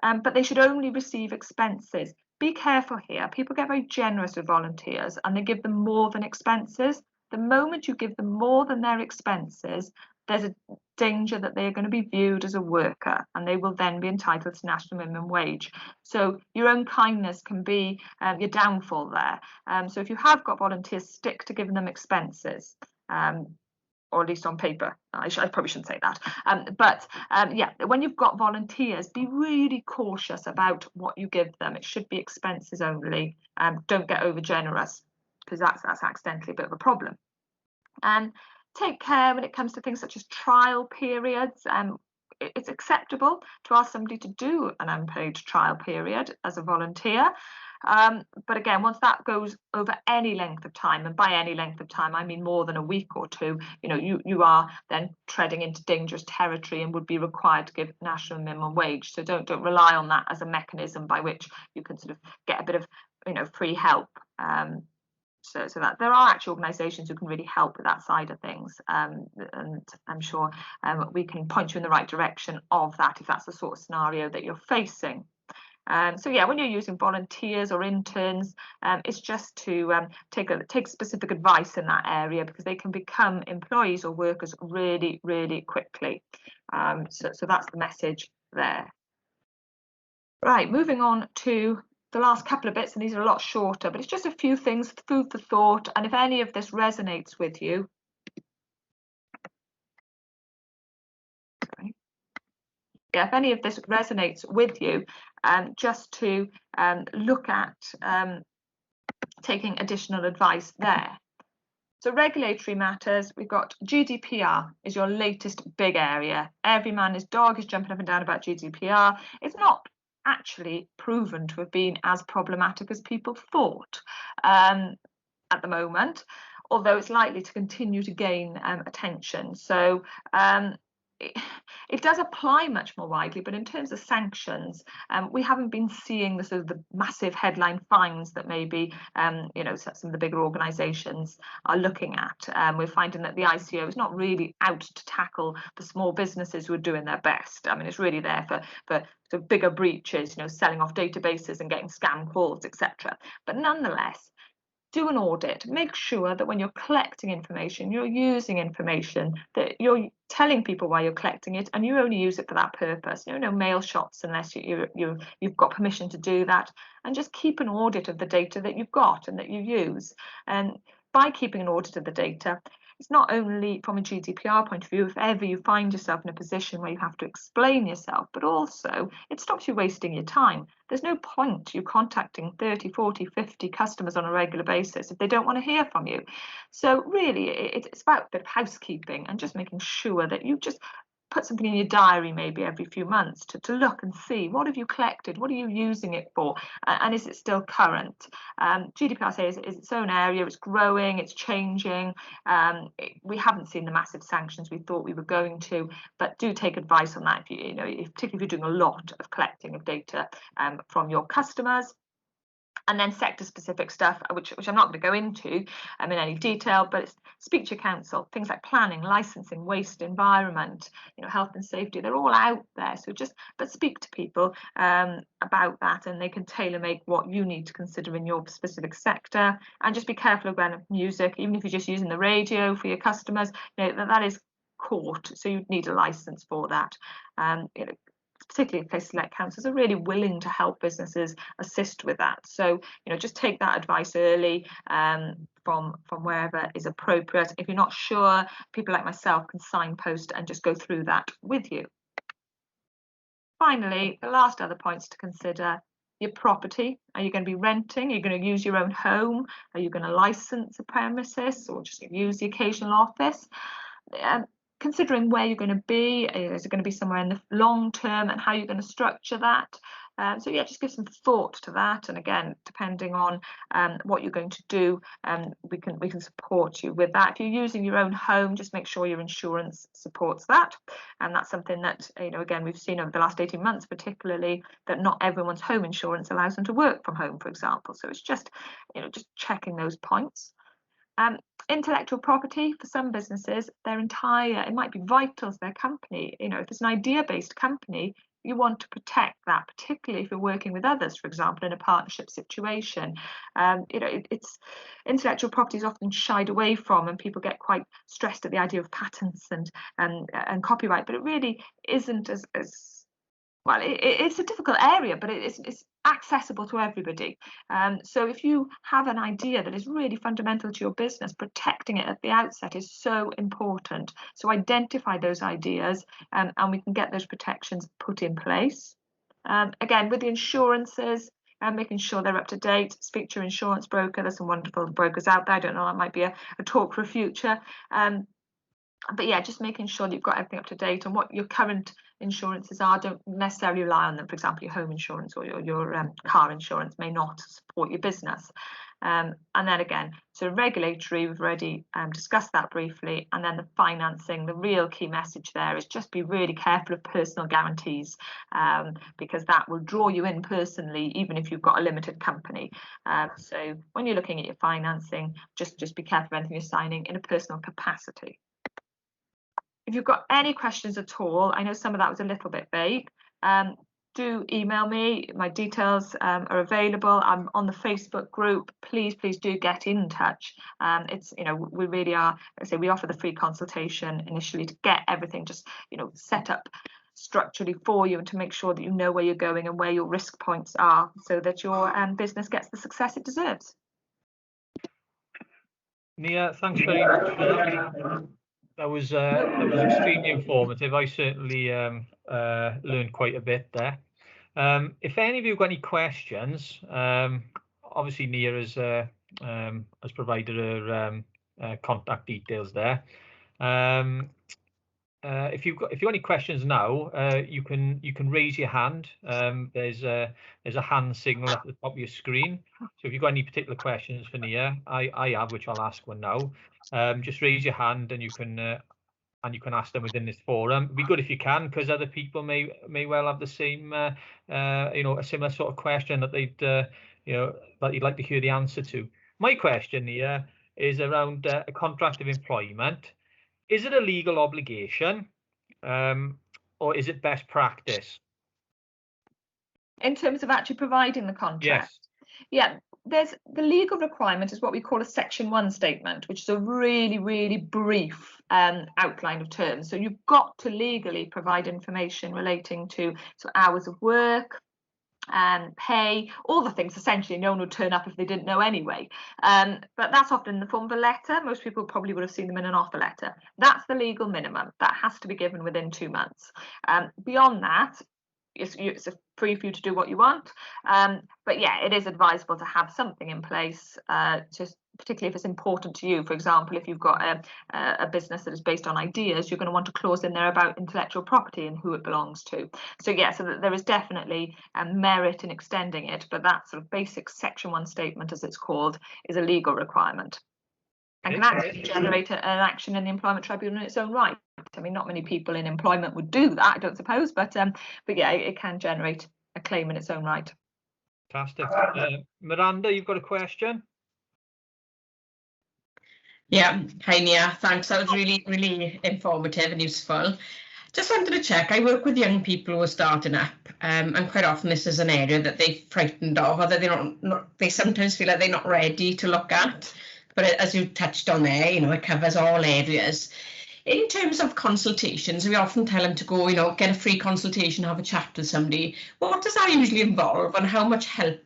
but they should only receive expenses. Be careful here. People get very generous with volunteers and they give them more than expenses. The moment you give them more than their expenses, there's a danger that they are going to be viewed as a worker and they will then be entitled to national minimum wage. So your own kindness can be your downfall there. So if you have got volunteers, stick to giving them expenses. Or at least on paper. I probably shouldn't say that. But yeah, when you've got volunteers, be really cautious about what you give them. It should be expenses only. Don't get over generous, because that's accidentally a bit of a problem. Take care when it comes to things such as trial periods. It's acceptable to ask somebody to do an unpaid trial period as a volunteer. But again, once that goes over any length of time, and by any length of time I mean more than a week or two, you are then treading into dangerous territory and would be required to give national minimum wage. So don't rely on that as a mechanism by which you can sort of get a bit of free help. So that there are actual organisations who can really help with that side of things, and I'm sure we can point you in the right direction of that if that's the sort of scenario that you're facing. So yeah, when you're using volunteers or interns, it's just to take specific advice in that area, because they can become employees or workers really, really quickly. So that's the message there. Right, moving on to the last couple of bits, and these are a lot shorter, but it's just a few things, food for thought. And if any of this resonates with you, if any of this resonates with you, just to look at taking additional advice there. So regulatory matters, we've got GDPR is your latest big area. Every man and his dog is jumping up and down about GDPR. It's not actually proven to have been as problematic as people thought at the moment, although it's likely to continue to gain attention. So it does apply much more widely, but in terms of sanctions, we haven't been seeing the sort of the massive headline fines that maybe some of the bigger organisations are looking at. We're finding that the ICO is not really out to tackle the small businesses who are doing their best. I mean, it's really there for bigger breaches, selling off databases and getting scam calls, etc. But nonetheless, do an audit. Make sure that when you're collecting information, you're using information, that you're telling people why you're collecting it, and you only use it for that purpose. No mail shots unless you've got permission to do that. And just keep an audit of the data that you've got and that you use. And by keeping an audit of the data, it's not only from a GDPR point of view, if ever you find yourself in a position where you have to explain yourself, but also it stops you wasting your time. There's no point you contacting 30, 40, 50 customers on a regular basis if they don't want to hear from you. So really, it's about a bit of housekeeping and just making sure that you just put something in your diary maybe every few months to look and see, what have you collected, what are you using it for, and is it still current? GDPR says is its own area, it's growing, it's changing. We haven't seen the massive sanctions we thought we were going to, but do take advice on that, particularly if you're doing a lot of collecting of data from your customers. And then sector-specific stuff, which I'm not going to go into in any detail, but it's speak to your council, things like planning, licensing, waste, environment, health and safety. They're all out there. So but speak to people about that, and they can tailor-make what you need to consider in your specific sector. And just be careful about music, even if you're just using the radio for your customers. That is court, so you'd need a license for that. Particularly places like councils are really willing to help businesses assist with that. So, just take that advice early from wherever is appropriate. If you're not sure, people like myself can signpost and just go through that with you. Finally, the last other points to consider your property. Are you going to be renting? Are you going to use your own home? Are you going to license a premises or just use the occasional office? Considering where you're going to be, is it going to be somewhere in the long term, and how you're going to structure that? So yeah, just give some thought to that, and again, depending on what you're going to do, we can support you with that. If you're using your own home, just make sure your insurance supports that, and that's something that, you know, again, we've seen over the last 18 months particularly, that not everyone's home insurance allows them to work from home, for example. So it's just, you know, just checking those points. Intellectual property, for some businesses, it might be vital to their company. You know, if it's an idea-based company, you want to protect that, particularly if you're working with others, for example, in a partnership situation. You know, it's intellectual property is often shied away from, and people get quite stressed at the idea of patents and copyright, but it really isn't as well. It's a difficult area, but it's accessible to everybody. So if you have an idea that is really fundamental to your business, protecting it at the outset is so important. So identify those ideas, and we can get those protections put in place. Again, with the insurances, and making sure they're up to date, speak to your insurance broker. There's some wonderful brokers out there. I don't know, that might be a talk for a future. But yeah, just making sure that you've got everything up to date, and what your current insurances are. Don't necessarily rely on them. For example, your home insurance or your car insurance may not support your business. And then again, so regulatory, we've already discussed that briefly. And then the financing, the real key message there is just be really careful of personal guarantees, because that will draw you in personally, even if you've got a limited company. So when you're looking at your financing, just be careful of anything you're signing in a personal capacity. If you've got any questions at all, I know some of that was a little bit vague, do email me. My details are available. I'm on the Facebook group. Please do get in touch. It's, you know, we really are, I say, we offer the free consultation initially to get everything just, you know, set up structurally for you, and to make sure that you know where you're going and where your risk points are, so that your business gets the success it deserves. Nia, thanks very much for that. That was extremely informative. I certainly learned quite a bit there. If any of you have got any questions, obviously Nia has provided her contact details there. If you've got any questions now, you can raise your hand. There's a hand signal at the top of your screen. So if you've got any particular questions for Nia, I have, which I'll ask one now. Just raise your hand, and you can ask them within this forum. It'd be good if you can, because other people may well have the same, you know, a similar sort of question that they'd, you know, that you'd like to hear the answer to. My question here is around a contract of employment. Is it a legal obligation, or is it best practice? In terms of actually providing the contract? Yes. Yeah, there's the legal requirement is what we call a Section 1 statement, which is a really brief outline of terms. So you've got to legally provide information relating to hours of work, pay, all the things essentially no one would turn up if they didn't know anyway. But that's often in the form of a letter. Most people probably would have seen them in an offer letter. That's the legal minimum. That has to be given within 2 months. Beyond that, it's free for you to do what you want. But yeah, it is advisable to have something in place, particularly if it's important to you. For example, if you've got a business that is based on ideas, you're going to want a clause in there about intellectual property and who it belongs to. So yeah, so there is definitely merit in extending it, but that sort of basic Section 1 statement, as it's called, is a legal requirement, and can actually generate an action in the employment tribunal in its own right. I mean, not many people in employment would do that, I don't suppose, but yeah, it can generate a claim in its own right. Fantastic. Miranda, you've got a question? Yeah, hi Nia, thanks. That was really informative and useful. Just wanted to check, I work with young people who are starting up, and quite often this is an area that they're frightened of, or that they sometimes feel like they're not ready to look at. But as you touched on there, you know, it covers all areas. In terms of consultations, we often tell them to go, you know, get a free consultation, have a chat with somebody. What does that usually involve, and how much help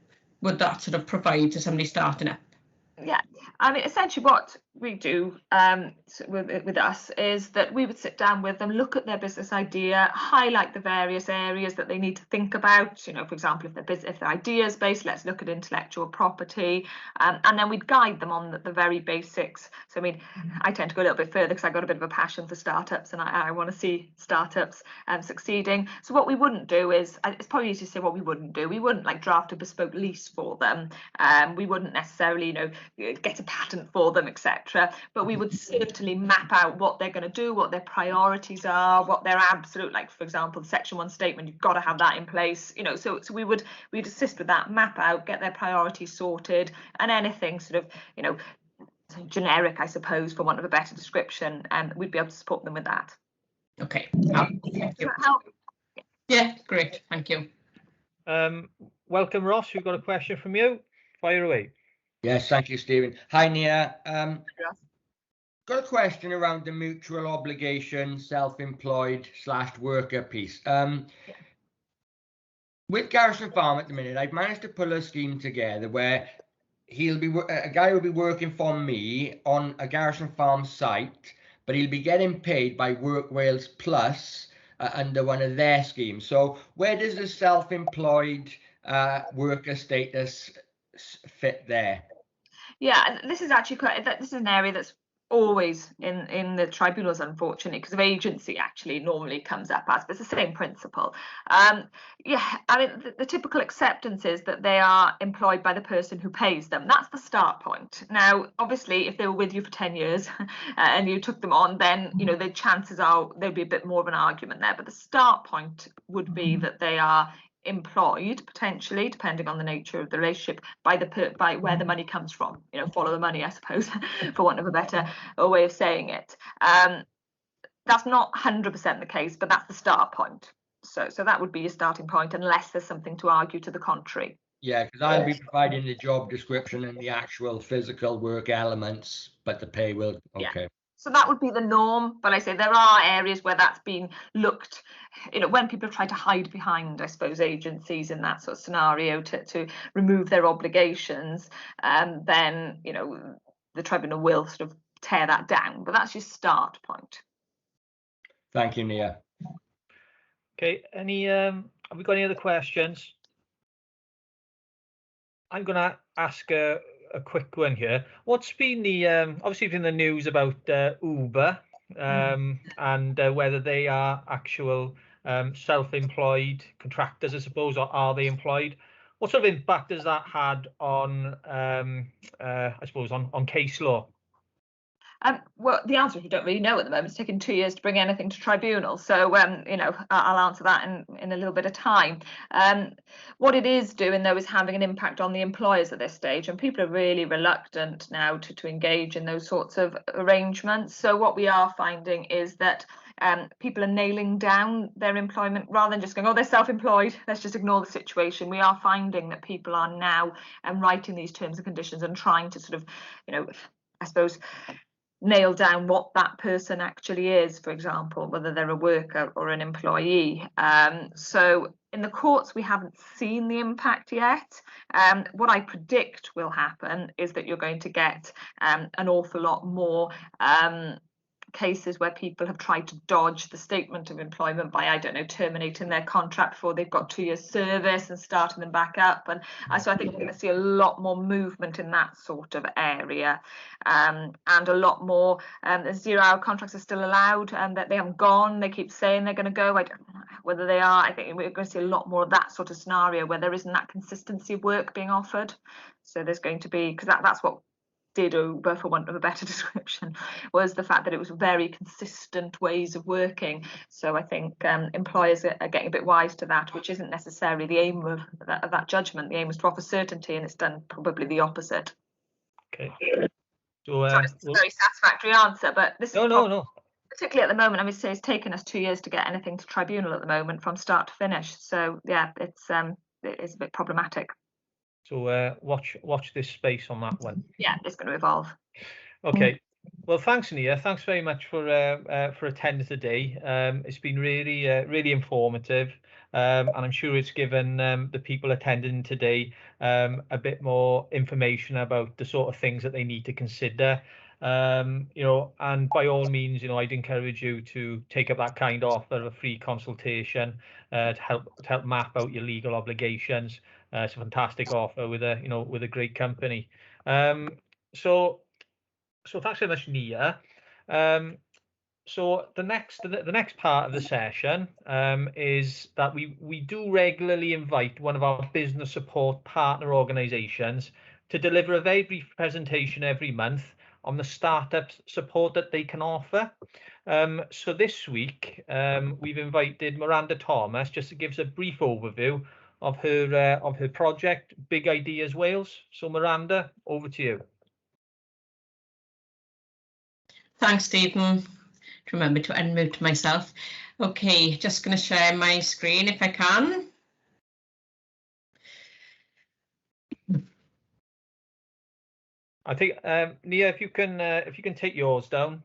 would that sort of provide to somebody starting up? Yeah, I mean, essentially what we do with us is that we would sit down with them, look at their business idea, highlight the various areas that they need to think about. You know, for example, if their idea is based, let's look at intellectual property, and then we'd guide them on the very basics. So, I mean, I tend to go a little bit further because I've got a bit of a passion for startups, and I want to see startups succeeding. So what we wouldn't do is, it's probably easy to say what we wouldn't do. We wouldn't like draft a bespoke lease for them. We wouldn't necessarily, you know, get a patent for them, etc. But we would certainly map out what they're going to do, what their priorities are, what their absolute, like for example, the Section 1 statement, you've got to have that in place, you know. So we'd assist with that, map out, get their priorities sorted, and anything sort of, you know, generic, I suppose, for want of a better description, and we'd be able to support them with that. Okay. Thank you. Yeah, great. Thank you. Welcome, Ross. We've got a question from you. Fire away. Yes, thank you, Stephen. Hi, Nia. Got a question around the mutual obligation, self-employed / worker piece. With Garrison Farm at the minute, I've managed to pull a scheme together where a guy will be working for me on a Garrison Farm site, but he'll be getting paid by Work Wales Plus under one of their schemes. So where does the self-employed worker status fit there? Yeah, this is actually this is an area that's always in the tribunals, unfortunately, because of agency actually normally comes up as, but it's the same principle. Yeah, I mean, the typical acceptance is that they are employed by the person who pays them. That's the start point. Now, obviously, if they were with you for 10 years and you took them on, then, you know, the chances are there'd be a bit more of an argument there. But the start point would be that they are employed, potentially, depending on the nature of the relationship, by where the money comes from. You know, follow the money, I suppose, for want of a better way of saying it. That's not 100% the case, but that's the start point. So that would be your starting point, unless there's something to argue to the contrary. Yeah, because I'll be providing the job description and the actual physical work elements, but the pay will. Okay. Yeah. So that would be the norm, but I say there are areas where that's been looked, you know, when people try to hide behind, I suppose, agencies in that sort of scenario to remove their obligations, then, you know, the tribunal will sort of tear that down, but that's your start point. Thank you, Nia. Okay, have we got any other questions? I'm going to ask a quick one here. What's been the obviously in the news about Uber and whether they are actual self-employed contractors, I suppose, or are they employed? What sort of impact has that had on I suppose on case law? Well, the answer is we don't really know at the moment. It's taken 2 years to bring anything to tribunal. So, you know, I'll answer that in a little bit of time. What it is doing, though, is having an impact on the employers at this stage. And people are really reluctant now to engage in those sorts of arrangements. So what we are finding is that people are nailing down their employment rather than just going, oh, they're self-employed, let's just ignore the situation. We are finding that people are now writing these terms and conditions and trying to sort of, you know, I suppose, nail down what that person actually is, for example, whether they're a worker or an employee. So in the courts, we haven't seen the impact yet. What I predict will happen is that you're going to get an awful lot more cases where people have tried to dodge the statement of employment by, I don't know, terminating their contract before they've got 2 years service and starting them back up. And so I think we're going to see a lot more movement in that sort of area, and a lot more 0-hour contracts are still allowed and that they haven't gone. They keep saying they're going to go. I don't know whether they are. I think we're going to see a lot more of that sort of scenario where there isn't that consistency of work being offered. So there's going to be, because that's what did Uber, for want of a better description, was the fact that it was very consistent ways of working. So I think employers are getting a bit wise to that, which isn't necessarily the aim of that judgment. The aim is to offer certainty, and it's done probably the opposite. Okay. So it's a very satisfactory answer, but this is no. Particularly at the moment, I would say it's taken us 2 years to get anything to tribunal at the moment, from start to finish. So yeah, it's a bit problematic. So watch this space on that one. Yeah, it's going to evolve. Okay. Well, thanks, Nia. Thanks very much for attending today. It's been really really informative, and I'm sure it's given the people attending today a bit more information about the sort of things that they need to consider. And by all means, I'd encourage you to take up that kind offer of a free consultation to help map out your legal obligations. It's a fantastic offer with a great company. So thanks very much, Nia. So the next part of the session is that we do regularly invite one of our business support partner organisations to deliver a very brief presentation every month on the startup support that they can offer. So this week we've invited Miranda Thomas just to give us a brief overview of her project, Big Ideas Wales. So Miranda, over to you. Thanks, Stephen. Remember to unmute myself. Okay, just going to share my screen if I can. I think Nia, if you can take yours down.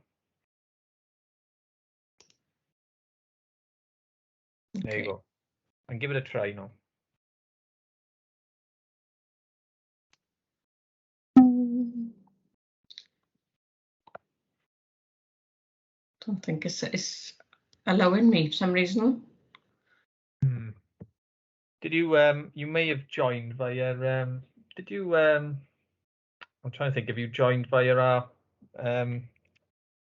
Okay. There you go. And give it a try now. Don't think it's allowing me for some reason. Did you you may have joined via did you I'm trying to think, if you joined via our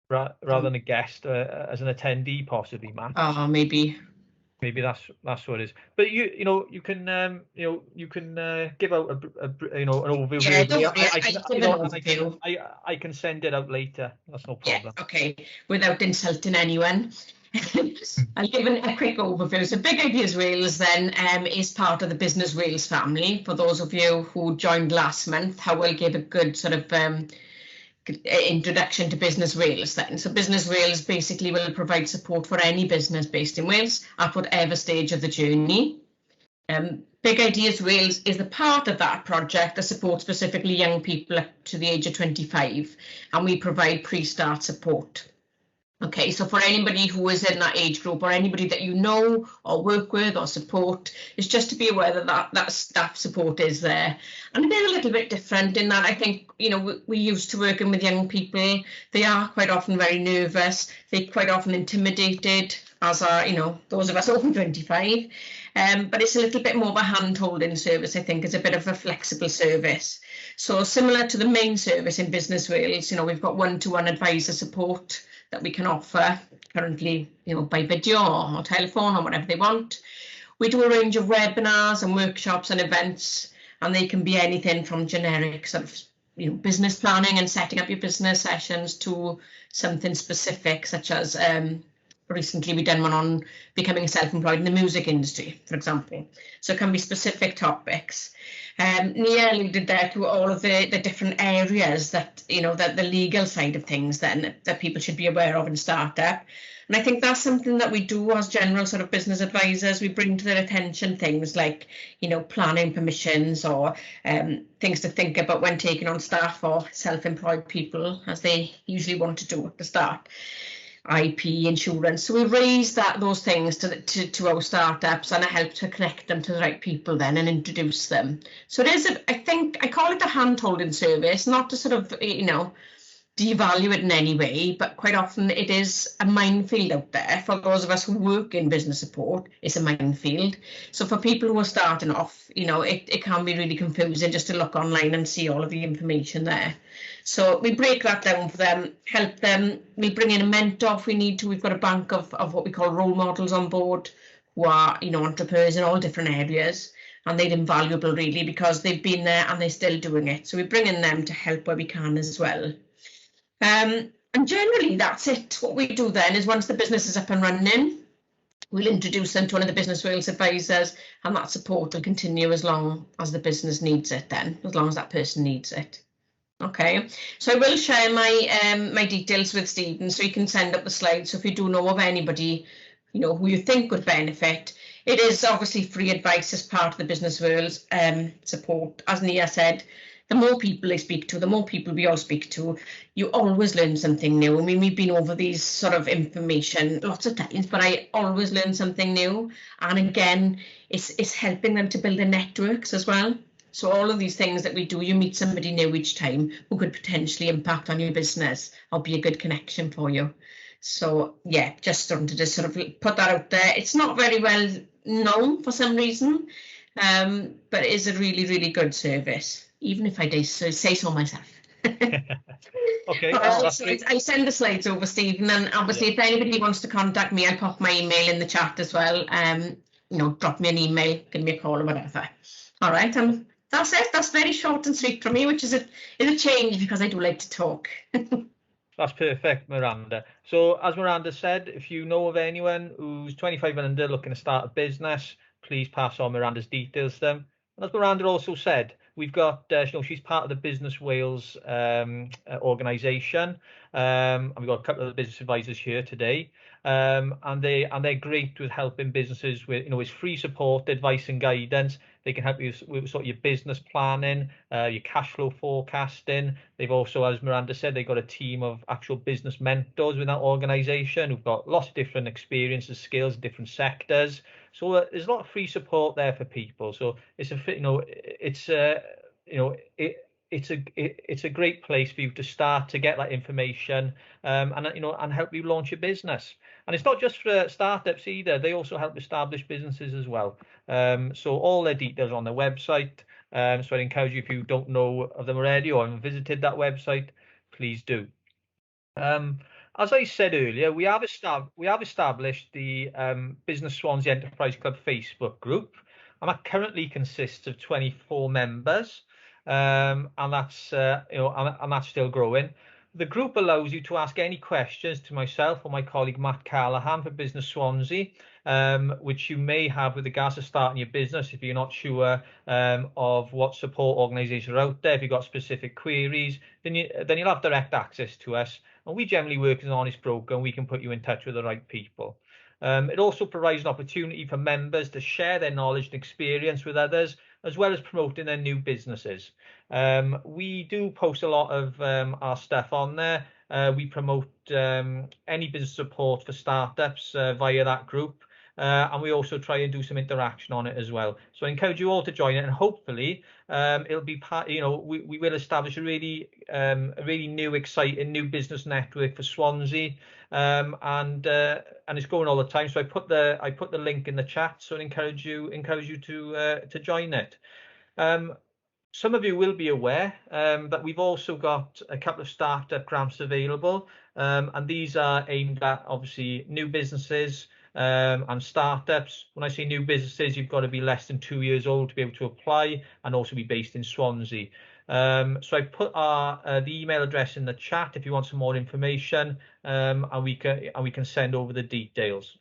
rather than a guest as an attendee possibly, Matt? Oh, maybe that's what it is. But you can you can give out an overview. Yeah, I can send it out later. That's no problem. Yeah, okay, without insulting anyone. I'll give a quick overview. So Big Ideas Wales then is part of the Business Wales family. For those of you who joined last month, how we'll give a good sort of introduction to Business Wales then. So Business Wales basically will provide support for any business based in Wales at whatever stage of the journey. Big Ideas Wales is the part of that project that supports specifically young people up to the age of 25, and we provide pre-start support. Okay, so for anybody who is in that age group, or anybody that you know or work with or support, it's just to be aware that staff support is there. And it is a little bit different in that I think, we're used to working with young people. They are quite often very nervous. They're quite often intimidated, as are, those of us over 25. But it's a little bit more of a hand-holding service, I think. It's a bit of a flexible service. So similar to the main service in Business Wales, we've got one-to-one advisor support that we can offer currently, by video or telephone or whatever they want. We do a range of webinars and workshops and events, and they can be anything from generic sort of, business planning and setting up your business sessions to something specific, such as recently we've done one on becoming self-employed in the music industry, for example. So it can be specific topics. Nia alluded there to all of the different areas that, that the legal side of things then that people should be aware of in startup. And I think that's something that we do as general sort of business advisors. We bring to their attention things like, planning permissions or things to think about when taking on staff or self-employed people, as they usually want to do at the start. IP, insurance. So we raise those things to our startups, and I help to connect them to the right people then and introduce them. So it is, I think, I call it a hand-holding service, not to sort of, devalue it in any way, but quite often it is a minefield out there. For those of us who work in business support, it's a minefield. So for people who are starting off, it can be really confusing just to look online and see all of the information there. So we break that down for them, help them. We bring in a mentor if we need to. We've got a bank of what we call role models on board who are, entrepreneurs in all different areas. And they're invaluable really because they've been there and they're still doing it. So we bring in them to help where we can as well. And generally that's it. What we do then is once the business is up and running, we'll introduce them to one of the Business Wales advisors, and that support will continue as long as the business needs it then, as long as that person needs it. Okay, so I will share my details with Stephen so you can send up the slides. So if you do know of anybody, who you think would benefit, it is obviously free advice as part of the Business Wales support. As Nia said, the more people they speak to, the more people we all speak to, you always learn something new. I mean, we've been over these sort of information lots of times, but I always learn something new. And again, it's helping them to build their networks as well. So all of these things that we do, you meet somebody new each time who could potentially impact on your business or be a good connection for you. So yeah, just wanted to sort of put that out there. It's not very well known for some reason, but it is a really, really good service, even if I do say so myself. Okay, I send the slides over, Stephen, and obviously if anybody wants to contact me, I'll pop my email in the chat as well. You know, drop me an email, give me a call or whatever. All right, that's it. That's very short and sweet for me, which is a change because I do like to talk. That's perfect, Miranda. So as Miranda said, if you know of anyone who's 25 and under looking to start a business, please pass on Miranda's details to them. And as Miranda also said, we've got, she's part of the Business Wales organisation, and we've got a couple of the business advisors here today, and they're great with helping businesses with, with free support, advice and guidance. They can help you with sort of your business planning, your cash flow forecasting. They've also, as Miranda said, they've got a team of actual business mentors within that organisation who've got lots of different experiences, skills, different sectors. So there's a lot of free support there for people. So it's it's a great place for you to start to get that information, and help you launch your business. And it's not just for startups either. They also help establish businesses as well. So all their details are on their website. So I'd encourage you, if you don't know of them already or haven't visited that website, please do. As I said earlier, we have established the Business Swansea Enterprise Club Facebook group, and that currently consists of 24 members, and that's and that's still growing. The group allows you to ask any questions to myself or my colleague Matt Callahan for Business Swansea, which you may have with regards to starting your business if you're not sure of what support organisations are out there. If you've got specific queries, then you'll have direct access to us. And we generally work as an honest broker, and we can put you in touch with the right people. It also provides an opportunity for members to share their knowledge and experience with others, as well as promoting their new businesses. We do post a lot of our stuff on there. We promote any business support for startups via that group. And we also try and do some interaction on it as well. So I encourage you all to join it, and hopefully it'll be part, we will establish a really new, exciting new business network for Swansea, and it's going all the time. So I put the link in the chat, so I encourage you to join it. Some of you will be aware that we've also got a couple of startup grants available, and these are aimed at obviously new businesses and startups. When I say new businesses, you've got to be less than 2 years old to be able to apply, and also be based in Swansea. So I put the email address in the chat if you want some more information, and we can send over the details.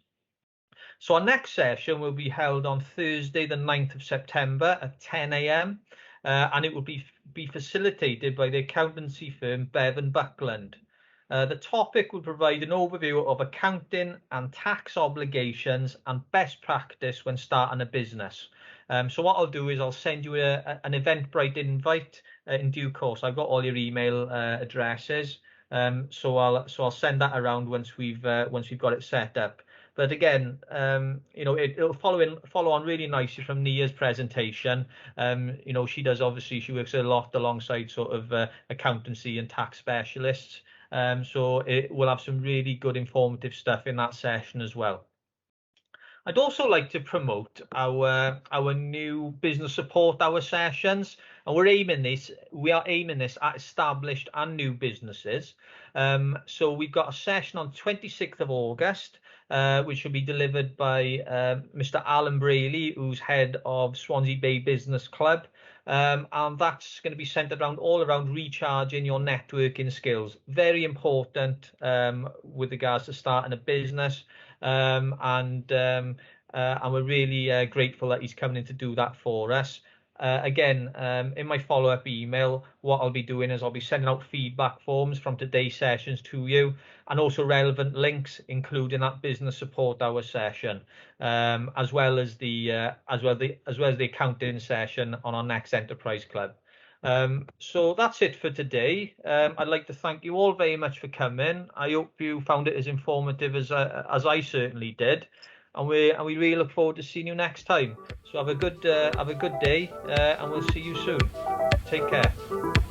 So our next session will be held on Thursday, the 9th of September at 10 a.m. And it will be facilitated by the accountancy firm Bevan Buckland. The topic will provide an overview of accounting and tax obligations and best practice when starting a business. So what I'll do is I'll send you an Eventbrite invite in due course. I've got all your email addresses, so I'll send that around once we've got it set up. But again, it'll follow on really nicely from Nia's presentation. She works a lot alongside sort of accountancy and tax specialists. So it will have some really good informative stuff in that session as well. I'd also like to promote our new business support hour sessions, and we are aiming this at established and new businesses. So we've got a session on 26th of August, which will be delivered by Mr. Alan Brayley, who's head of Swansea Bay Business Club. And that's going to be centered all around recharging your networking skills. Very important with regards to starting a business. And we're really grateful that he's coming in to do that for us. Again, in my follow-up email, what I'll be doing is I'll be sending out feedback forms from today's sessions to you, and also relevant links, including that business support hour session, as well as the accounting session on our next Enterprise Club. So that's it for today. I'd like to thank you all very much for coming. I hope you found it as informative as I certainly did, and we really look forward to seeing you next time. So have a good day, and we'll see you soon. Take care.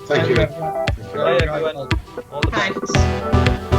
Thank you. Bye everyone. All the best. Thanks.